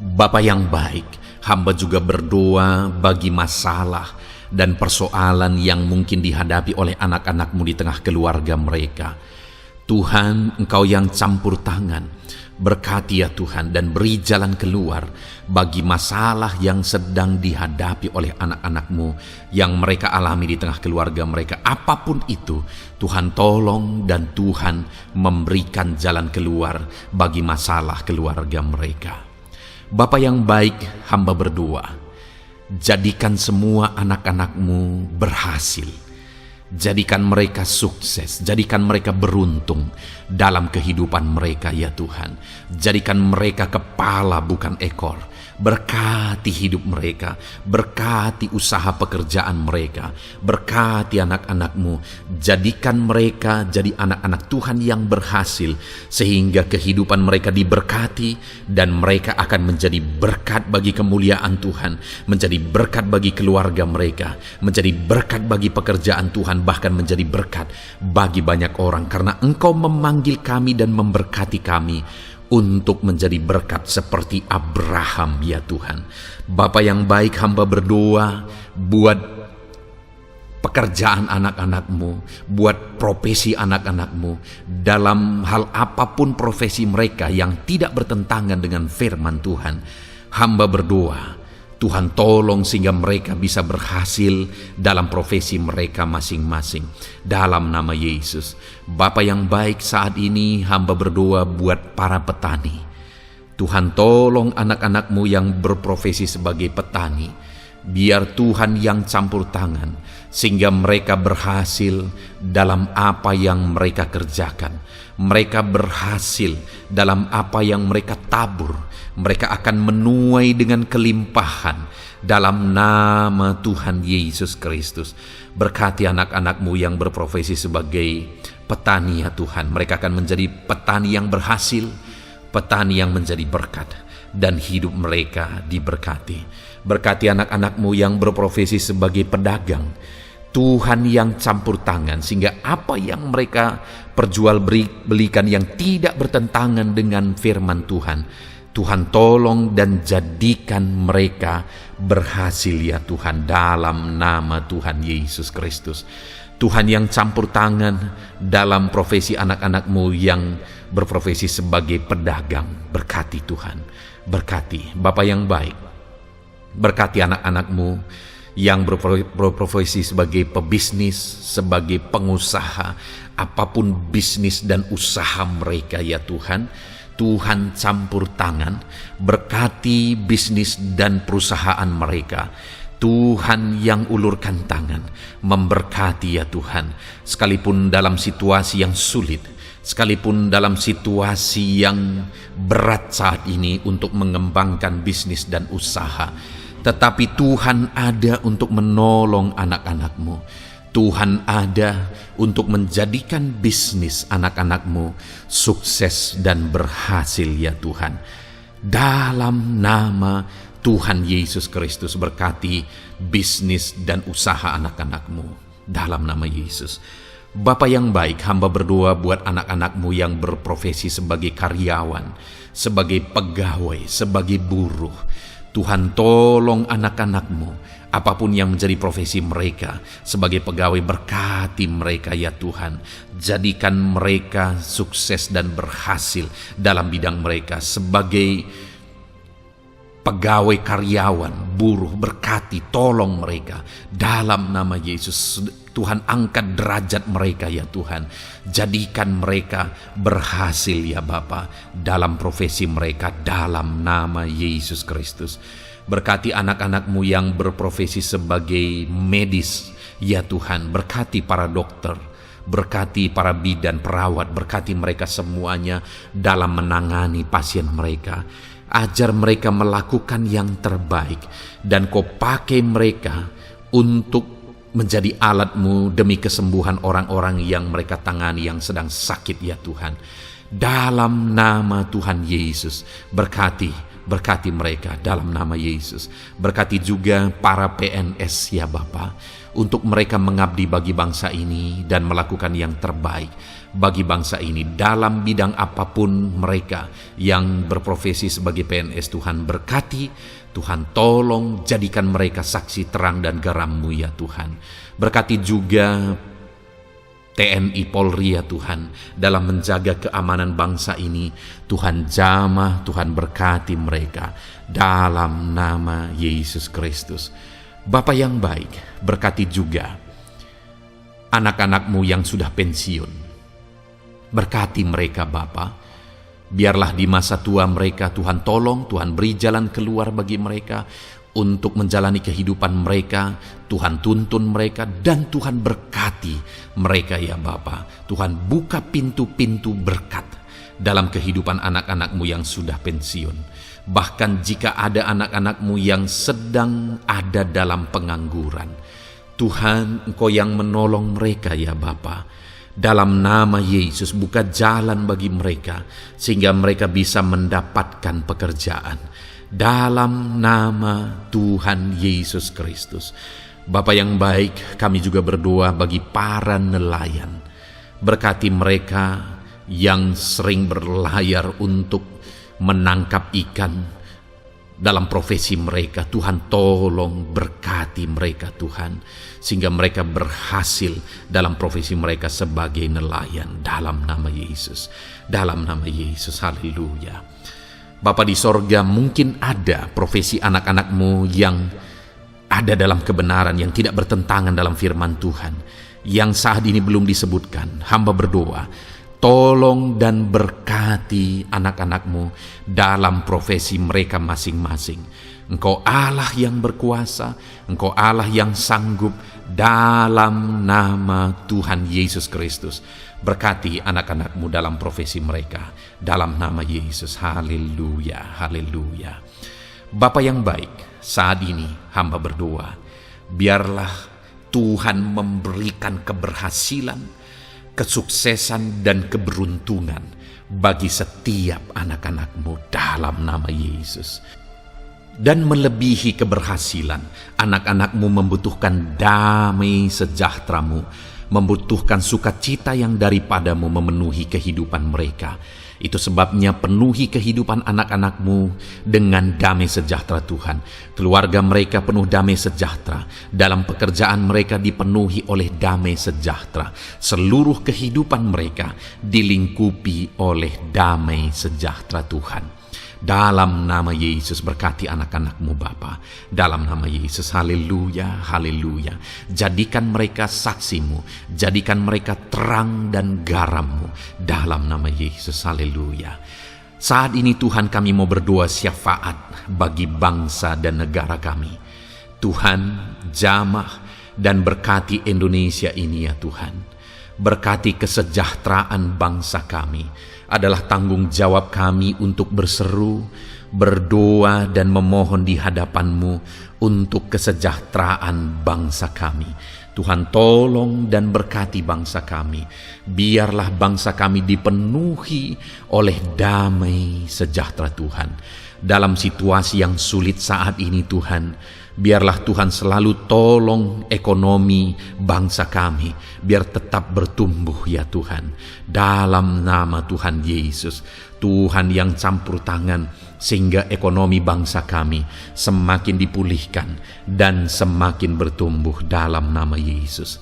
Bapa yang baik, hamba juga berdoa bagi masalah dan persoalan yang mungkin dihadapi oleh anak-anak-Mu di tengah keluarga mereka. Tuhan, Engkau yang campur tangan, berkati ya Tuhan dan beri jalan keluar bagi masalah yang sedang dihadapi oleh anak-anak-Mu yang mereka alami di tengah keluarga mereka. Apapun itu, Tuhan tolong dan Tuhan memberikan jalan keluar bagi masalah keluarga mereka. Bapa yang baik, hamba berdoa, jadikan semua anak-anak-Mu berhasil. Jadikan mereka sukses, jadikan mereka beruntung dalam kehidupan mereka ya Tuhan. Jadikan mereka kepala bukan ekor. Berkati hidup mereka, berkati usaha pekerjaan mereka, berkati anak-anak-Mu. Jadikan mereka jadi anak-anak Tuhan yang berhasil, sehingga kehidupan mereka diberkati dan mereka akan menjadi berkat bagi kemuliaan Tuhan, menjadi berkat bagi keluarga mereka, menjadi berkat bagi pekerjaan Tuhan, bahkan menjadi berkat bagi banyak orang, karena Engkau memanggil kami dan memberkati kami untuk menjadi berkat seperti Abraham ya Tuhan. Bapa yang baik, hamba berdoa buat pekerjaan anak-anak-Mu, buat profesi anak-anak-Mu, dalam hal apapun profesi mereka yang tidak bertentangan dengan firman Tuhan. Hamba berdoa Tuhan tolong sehingga mereka bisa berhasil dalam profesi mereka masing-masing dalam nama Yesus. Bapa yang baik, saat ini hamba berdoa buat para petani. Tuhan tolong anak-anak-Mu yang berprofesi sebagai petani. Biar Tuhan yang campur tangan sehingga mereka berhasil dalam apa yang mereka kerjakan. Mereka berhasil dalam apa yang mereka tabur. Mereka akan menuai dengan kelimpahan dalam nama Tuhan Yesus Kristus. Berkati anak-anak-Mu yang berprofesi sebagai petani ya Tuhan. Mereka akan menjadi petani yang berhasil, petani yang menjadi berkat, dan hidup mereka diberkati. Berkati anak-anak-Mu yang berprofesi sebagai pedagang. Tuhan yang campur tangan sehingga apa yang mereka perjualbelikan yang tidak bertentangan dengan firman Tuhan, Tuhan tolong dan jadikan mereka berhasil ya Tuhan dalam nama Tuhan Yesus Kristus. Tuhan yang campur tangan dalam profesi anak-anak-Mu yang berprofesi sebagai pedagang. Berkati Tuhan, berkati Bapa yang baik. Berkati anak-anak-Mu yang berprofesi sebagai pebisnis, sebagai pengusaha, apapun bisnis dan usaha mereka ya Tuhan. Tuhan campur tangan, berkati bisnis dan perusahaan mereka. Tuhan yang ulurkan tangan, memberkati ya Tuhan. Sekalipun dalam situasi yang sulit, Sekalipun dalam situasi yang berat saat ini untuk mengembangkan bisnis dan usaha, tetapi Tuhan ada untuk menolong anak-anak-Mu. Tuhan ada untuk menjadikan bisnis anak-anak-Mu sukses dan berhasil ya Tuhan. Dalam nama Tuhan Yesus Kristus, berkati bisnis dan usaha anak-anak-Mu. Dalam nama Yesus. Bapa yang baik, hamba berdoa buat anak-anak-Mu yang berprofesi sebagai karyawan, sebagai pegawai, sebagai buruh. Tuhan tolong anak-anak-Mu, apapun yang menjadi profesi mereka, sebagai pegawai berkati mereka ya Tuhan. Jadikan mereka sukses dan berhasil dalam bidang mereka. Sebagai pegawai karyawan, buruh, berkati, tolong mereka. Dalam nama Yesus, Tuhan angkat derajat mereka ya Tuhan. Jadikan mereka berhasil ya Bapa dalam profesi mereka dalam nama Yesus Kristus. Berkati anak-anak-Mu yang berprofesi sebagai medis ya Tuhan. Berkati para dokter, berkati para bidan, perawat, berkati mereka semuanya dalam menangani pasien mereka. Ajar mereka melakukan yang terbaik dan Kau pakai mereka untuk menjadi alat-Mu demi kesembuhan orang-orang yang mereka tangani yang sedang sakit ya Tuhan. Dalam nama Tuhan Yesus, berkati mereka dalam nama Yesus. Berkati juga para PNS ya Bapa, untuk mereka mengabdi bagi bangsa ini dan melakukan yang terbaik bagi bangsa ini dalam bidang apapun mereka yang berprofesi sebagai PNS. Tuhan berkati, Tuhan tolong jadikan mereka saksi terang dan garam-Mu ya Tuhan. Berkati juga TNI Polri ya Tuhan dalam menjaga keamanan bangsa ini. Tuhan jamah, Tuhan berkati mereka dalam nama Yesus Kristus. Bapa yang baik, berkati juga anak-anak-Mu yang sudah pensiun. Berkati mereka Bapa. Biarlah di masa tua mereka Tuhan tolong, Tuhan beri jalan keluar bagi mereka untuk menjalani kehidupan mereka. Tuhan tuntun mereka dan Tuhan berkati mereka ya Bapa. Tuhan buka pintu-pintu berkat dalam kehidupan anak-anak-Mu yang sudah pensiun. Bahkan jika ada anak-anak-Mu yang sedang ada dalam pengangguran, Tuhan Engkau yang menolong mereka ya Bapa. Dalam nama Yesus, buka jalan bagi mereka sehingga mereka bisa mendapatkan pekerjaan. Dalam nama Tuhan Yesus Kristus. Bapa yang baik, kami juga berdoa bagi para nelayan. Berkati mereka yang sering berlayar untuk menangkap ikan dalam profesi mereka. Tuhan tolong berkati mereka Tuhan, sehingga mereka berhasil dalam profesi mereka sebagai nelayan dalam nama Yesus. Dalam nama Yesus, haleluya. Bapa di sorga, mungkin ada profesi anak-anak-Mu yang ada dalam kebenaran, yang tidak bertentangan dalam firman Tuhan, yang saat ini belum disebutkan. Hamba berdoa, tolong dan berkati anak-anak-Mu dalam profesi mereka masing-masing. Engkau Allah yang berkuasa, Engkau Allah yang sanggup, dalam nama Tuhan Yesus Kristus. Berkati anak-anak-Mu dalam profesi mereka, dalam nama Yesus. Haleluya, haleluya. Bapa yang baik, saat ini hamba berdoa, biarlah Tuhan memberikan keberhasilan, kesuksesan dan keberuntungan bagi setiap anak-anak-Mu dalam nama Yesus. Dan melebihi keberhasilan, anak-anak-Mu membutuhkan damai sejahtera-Mu, membutuhkan sukacita yang daripada-Mu memenuhi kehidupan mereka. Itu sebabnya penuhi kehidupan anak-anak-Mu dengan damai sejahtera Tuhan. Keluarga mereka penuh damai sejahtera. Dalam pekerjaan mereka dipenuhi oleh damai sejahtera. Seluruh kehidupan mereka dilingkupi oleh damai sejahtera Tuhan. Dalam nama Yesus, berkati anak-anak-Mu Bapa. Dalam nama Yesus, haleluya, haleluya. Jadikan mereka saksi-Mu, jadikan mereka terang dan garam-Mu. Dalam nama Yesus, haleluya. Saat ini Tuhan, kami mau berdoa syafaat bagi bangsa dan negara kami. Tuhan, jamah dan berkati Indonesia ini ya Tuhan. Berkati kesejahteraan bangsa kami. Adalah tanggung jawab kami untuk berseru, berdoa dan memohon di hadapan-Mu untuk kesejahteraan bangsa kami. Tuhan, tolong dan berkati bangsa kami. Biarlah bangsa kami dipenuhi oleh damai sejahtera Tuhan. Dalam situasi yang sulit saat ini Tuhan, biarlah Tuhan selalu tolong ekonomi bangsa kami, biar tetap bertumbuh ya Tuhan. Dalam nama Tuhan Yesus, Tuhan yang campur tangan, sehingga ekonomi bangsa kami semakin dipulihkan dan semakin bertumbuh dalam nama Yesus.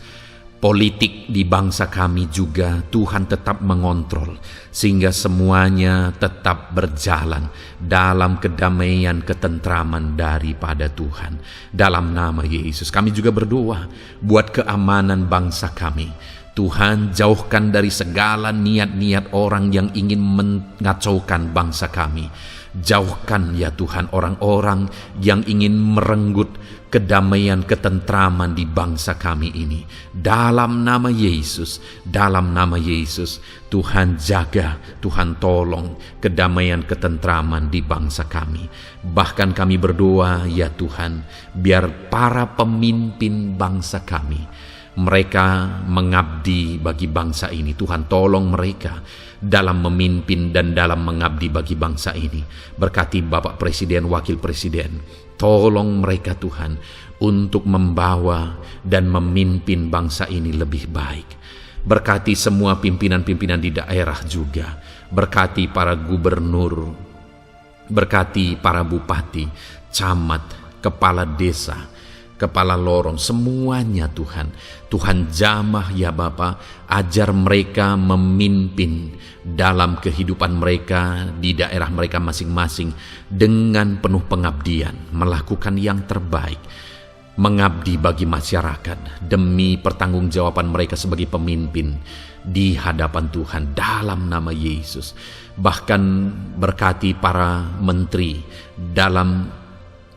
Politik di bangsa kami juga Tuhan tetap mengontrol, sehingga semuanya tetap berjalan dalam kedamaian ketentraman daripada Tuhan. Dalam nama Yesus kami juga berdoa buat keamanan bangsa kami. Tuhan, jauhkan dari segala niat-niat orang yang ingin mengacaukan bangsa kami. Jauhkan ya Tuhan orang-orang yang ingin merenggut kedamaian ketentraman di bangsa kami ini. Dalam nama Yesus, dalam nama Yesus, Tuhan jaga, Tuhan tolong kedamaian ketentraman di bangsa kami. Bahkan kami berdoa ya Tuhan, biar para pemimpin bangsa kami, mereka mengabdi bagi bangsa ini. Tuhan tolong mereka dalam memimpin dan dalam mengabdi bagi bangsa ini. Berkati Bapak Presiden, Wakil Presiden, tolong mereka Tuhan untuk membawa dan memimpin bangsa ini lebih baik. Berkati semua pimpinan-pimpinan di daerah juga. Berkati para gubernur, berkati para bupati, camat, kepala desa, kepala lorong, semuanya Tuhan. Tuhan jamah ya Bapa, ajar mereka memimpin dalam kehidupan mereka di daerah mereka masing-masing dengan penuh pengabdian, melakukan yang terbaik, mengabdi bagi masyarakat demi pertanggungjawaban mereka sebagai pemimpin di hadapan Tuhan dalam nama Yesus. Bahkan berkati para menteri dalam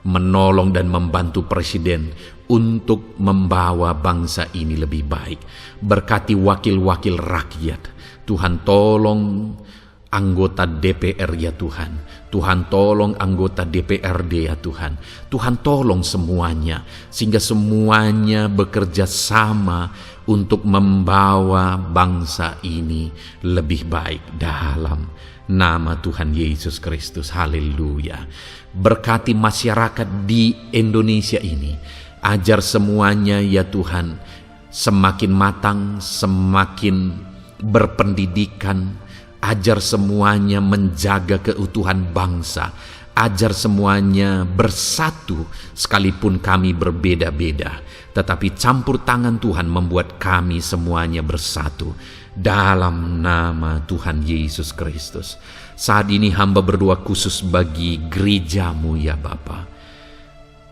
menolong dan membantu presiden untuk membawa bangsa ini lebih baik. Berkati wakil-wakil rakyat. Tuhan tolong anggota DPR ya Tuhan. Tuhan tolong anggota DPRD ya Tuhan. Tuhan tolong semuanya, sehingga semuanya bekerja sama untuk membawa bangsa ini lebih baik dalam nama Tuhan Yesus Kristus. Haleluya. Berkati masyarakat di Indonesia ini. Ajar semuanya ya Tuhan semakin matang, semakin berpendidikan. Ajar semuanya menjaga keutuhan bangsa. Ajar semuanya bersatu sekalipun kami berbeda-beda. Tetapi campur tangan Tuhan membuat kami semuanya bersatu. Dalam nama Tuhan Yesus Kristus. Saat ini hamba berdoa khusus bagi gerejamu ya Bapa.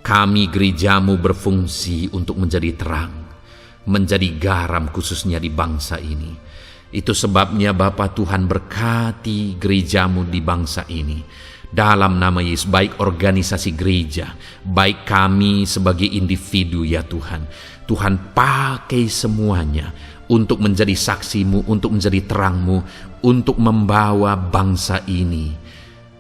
Kami gerejamu berfungsi untuk menjadi terang, menjadi garam khususnya di bangsa ini. Itu sebabnya Bapa Tuhan berkati gerejamu di bangsa ini. Dalam nama Yesus, baik organisasi gereja, baik kami sebagai individu ya Tuhan. Tuhan pakai semuanya untuk menjadi saksimu, untuk menjadi terangmu, untuk membawa bangsa ini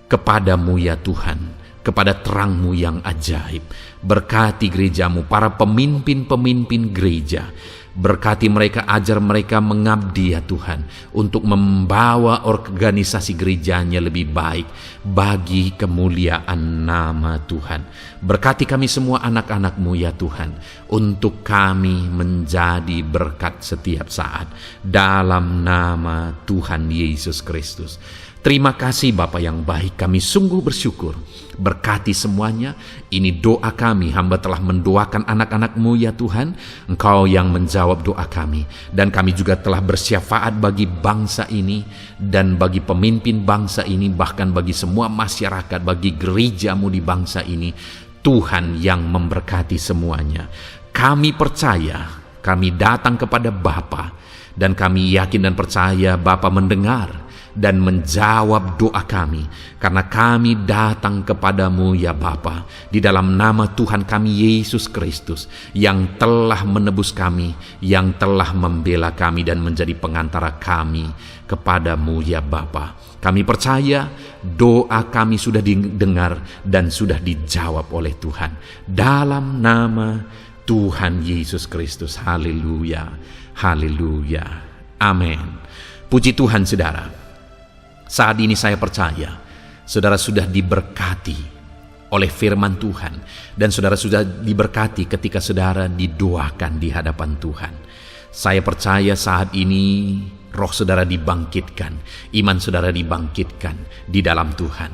kepadamu ya Tuhan, kepada terangmu yang ajaib. Berkati gerejamu, para pemimpin-pemimpin gereja. Berkati mereka, ajar mereka mengabdi ya Tuhan, untuk membawa organisasi gerejanya lebih baik bagi kemuliaan nama Tuhan. Berkati kami semua anak-anak-Mu ya Tuhan, untuk kami menjadi berkat setiap saat dalam nama Tuhan Yesus Kristus. Terima kasih Bapa yang baik, kami sungguh bersyukur. Berkati semuanya. Ini doa kami, hamba telah mendoakan anak-anak-Mu ya Tuhan. Engkau yang menjawab doa kami. Dan kami juga telah bersyafaat bagi bangsa ini dan bagi pemimpin bangsa ini, bahkan bagi semua masyarakat, bagi gereja-Mu di bangsa ini. Tuhan yang memberkati semuanya. Kami percaya, kami datang kepada Bapa, dan kami yakin dan percaya Bapa mendengar dan menjawab doa kami, karena kami datang kepadamu ya Bapa, di dalam nama Tuhan kami Yesus Kristus, yang telah menebus kami, yang telah membela kami dan menjadi pengantara kami kepadamu ya Bapa. Kami percaya doa kami sudah didengar dan sudah dijawab oleh Tuhan. Dalam nama Tuhan Yesus Kristus. Haleluya. Haleluya. Amin. Puji Tuhan saudara. Saat ini saya percaya saudara sudah diberkati oleh firman Tuhan, dan saudara sudah diberkati ketika saudara didoakan di hadapan Tuhan. Saya percaya saat ini roh saudara dibangkitkan, iman saudara dibangkitkan di dalam Tuhan.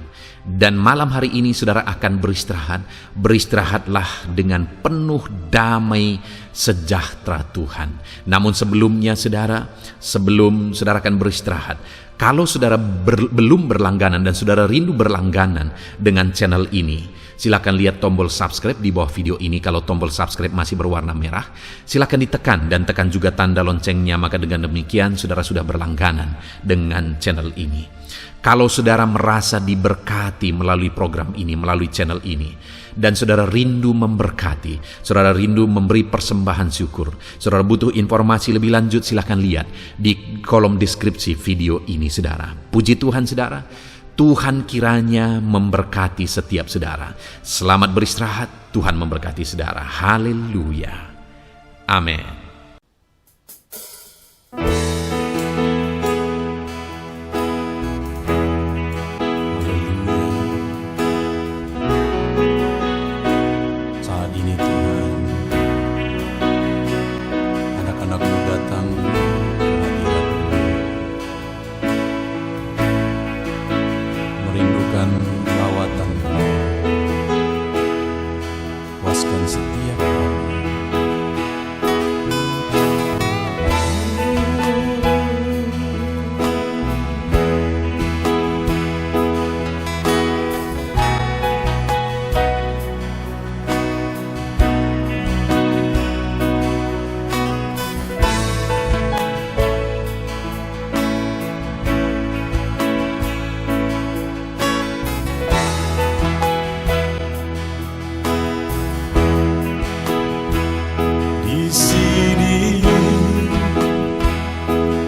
Dan malam hari ini saudara akan beristirahat. Beristirahatlah dengan penuh damai sejahtera Tuhan. Namun sebelumnya saudara, sebelum saudara akan beristirahat, kalau saudara belum berlangganan dan saudara rindu berlangganan dengan channel ini, silakan lihat tombol subscribe di bawah video ini. Kalau tombol subscribe masih berwarna merah, silakan ditekan dan tekan juga tanda loncengnya. Maka dengan demikian saudara sudah berlangganan dengan channel ini. Kalau saudara merasa diberkati melalui program ini, melalui channel ini, dan saudara rindu memberkati, saudara rindu memberi persembahan syukur, saudara butuh informasi lebih lanjut, silakan lihat di kolom deskripsi video ini saudara. Puji Tuhan saudara, Tuhan kiranya memberkati setiap saudara. Selamat beristirahat, Tuhan memberkati saudara. Haleluya. Amin. Setiap hari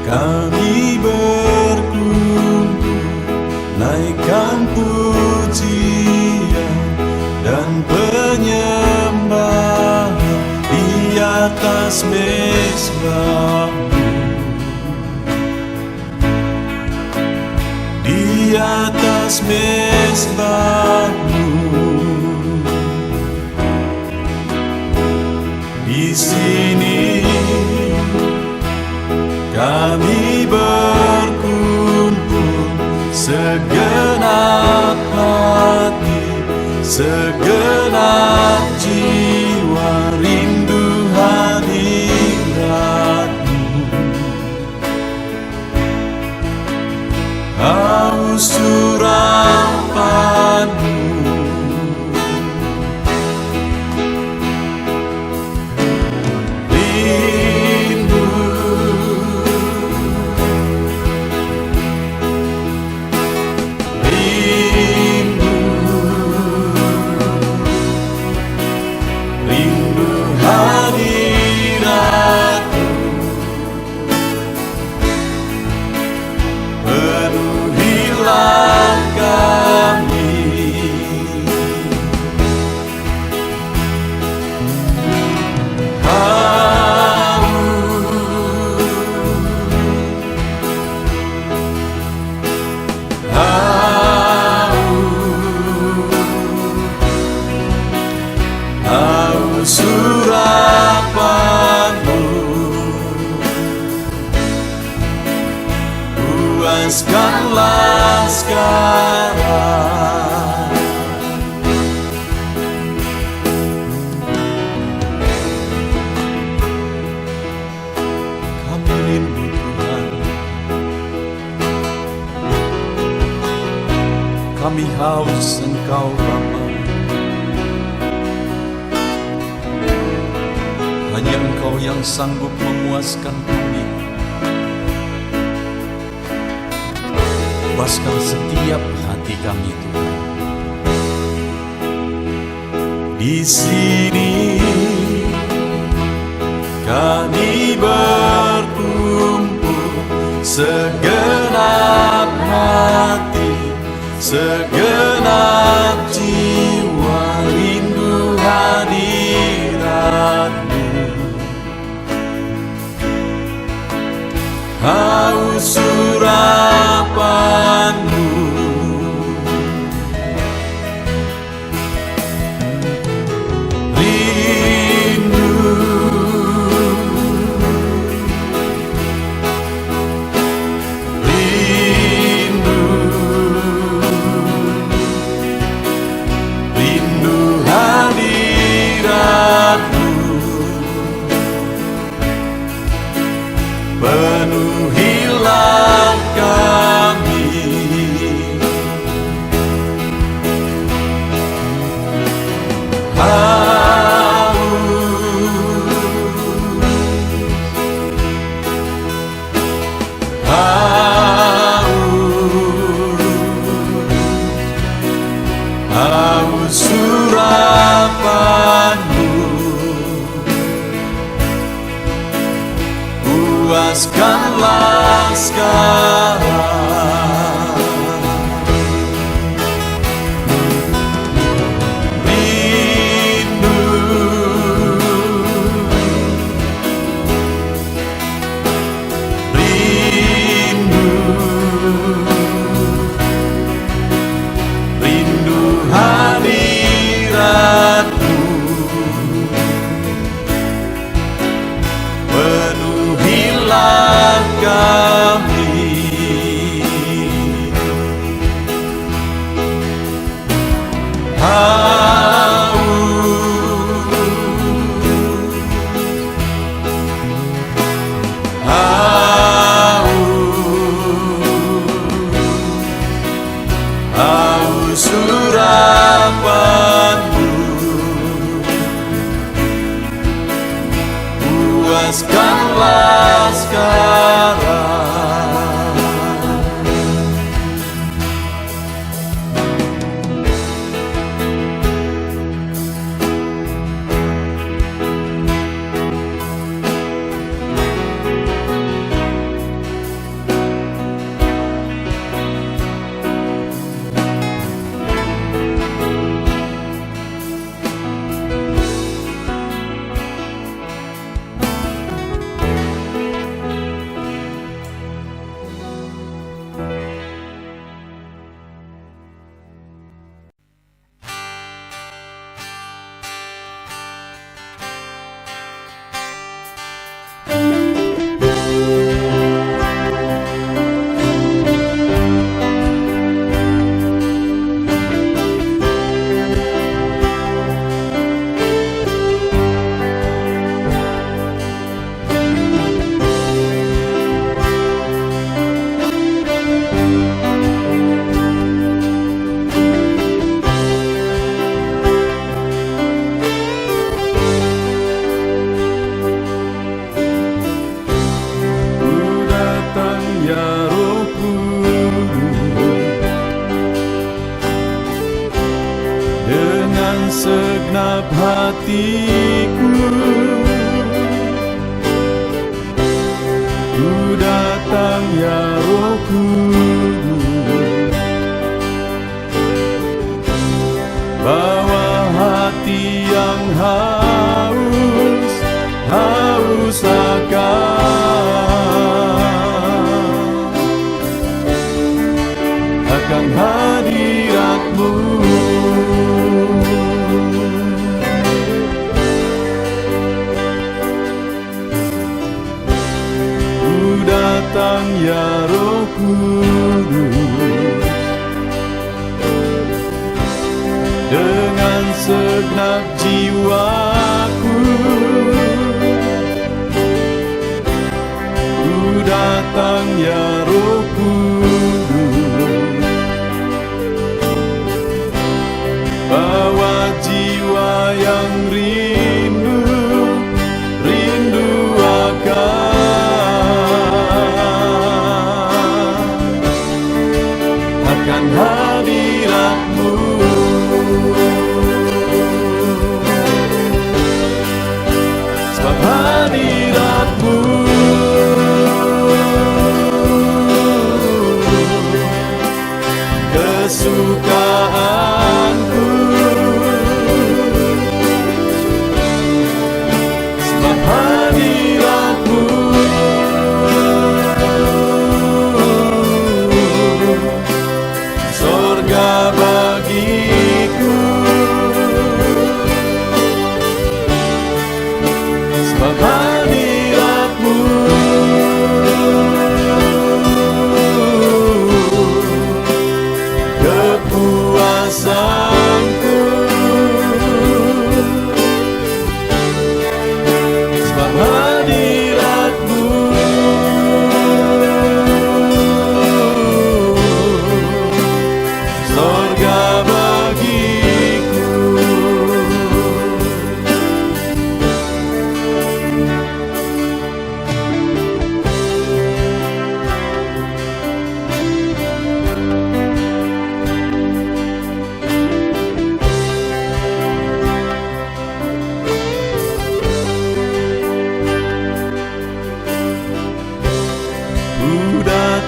kami berkumpul, naikkan pujian dan penyembahan di atas mezbah-Mu, di atas mezbah-Mu. Di sini kami berkumpul, segenap hati, segenap jiwa, rindu hadirat-Mu. Haus urapan-Mu, surapan-Mu, puaskanlah sekarang. Kami rindu Tuhan, kami haus Engkau Bapa. Hanya Engkau yang sanggup memuaskan kami. bebaskan setiap hati kami Tuhan. Di sini kami berkumpul, segenap hati, segenap jiwa, rindu hadirat-Mu, haus urapan-Mu. Penuhilah kami, haus urapan-Mu, puaskanlah sekarang. Rindu, rindu, rindu hadirat-Mu, penuhilah kami. Haus urapan-Mu, puaskanlah sekarang. Segenap hatiku, ku datang ya Roh Kudus, bawa hati yang haus, haus akan hadirat-Mu. Datang ya Roh Kudus, dengan segenap jiwaku, ku datang ya Roh Kudus, bawa jiwa yang rindu, rindu akan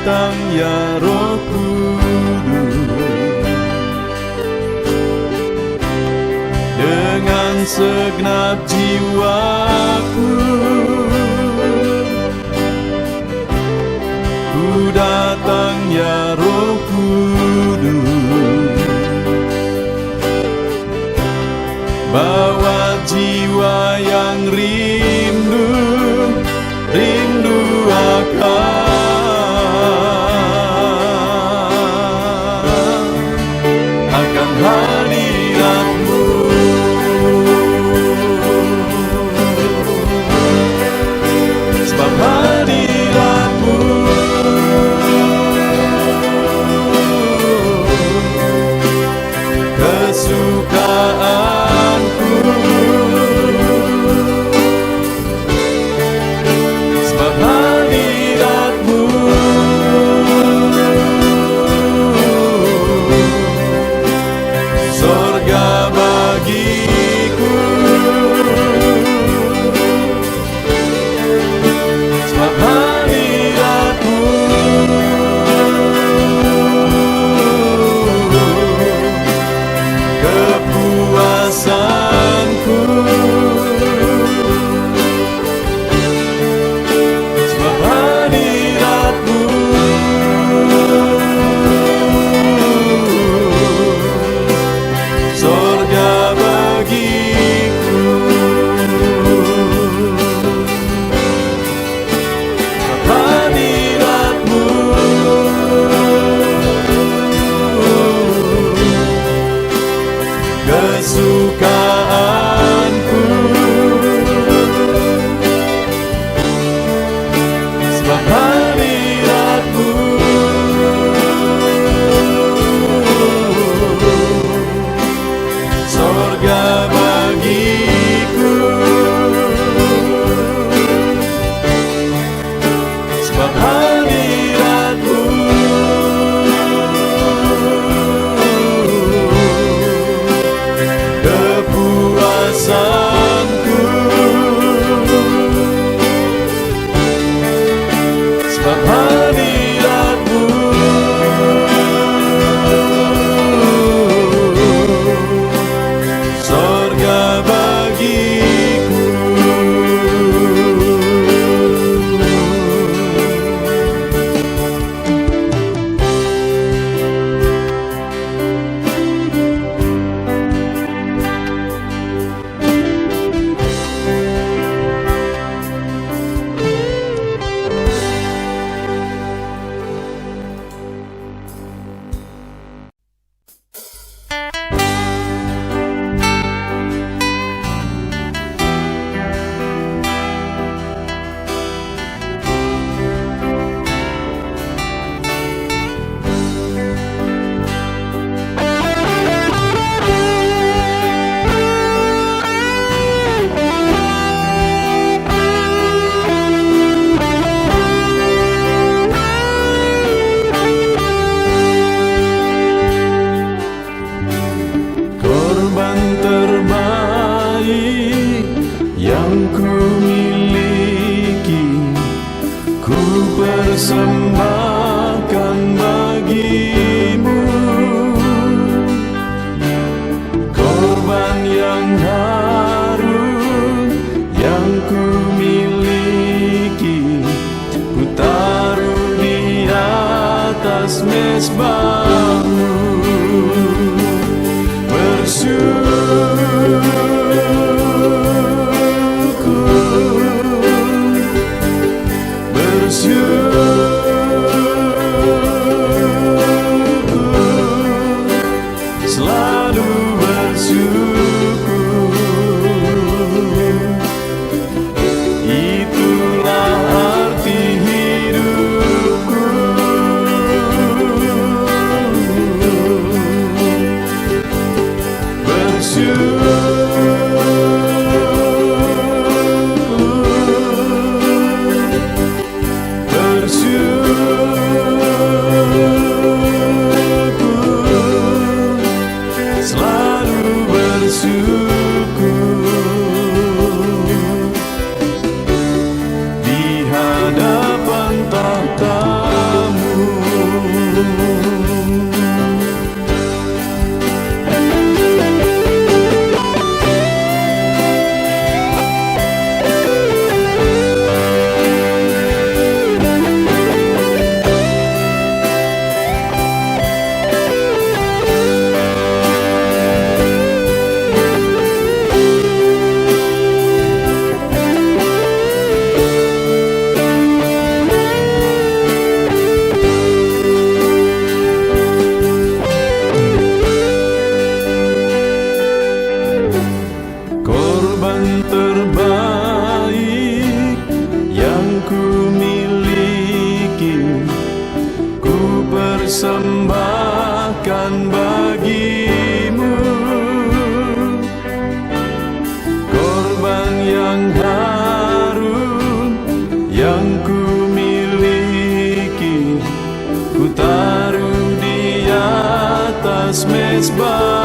datang ya Roh Kudus, dengan segenap jiwaku ku datang ya Roh Kudus, bawa jiwa yang rindu akan hadirat-Mu. Sebab hadirat-Mu kesukaanku, sebab hadirat-Mu sorga bagiku, sebab hadirat-Mu kepuasanku, sebab hadirat-Mu sorga bagiku, sebab hadirat-Mu kesukaanku, sebab hadirat-Mu sorga bagiku, sebab hadirat-Mu kepuasanku, sebab hadirat-Mu sorga bagiku. Korban terbaik yang ku miliki, ku persembahkan bagi-Mu. Korban yang harum yang ku miliki, ku taruh di atas mezbah-Mu. Selalu bersyukur, itulah arti hidupku. Bersyukur, atas mezbah.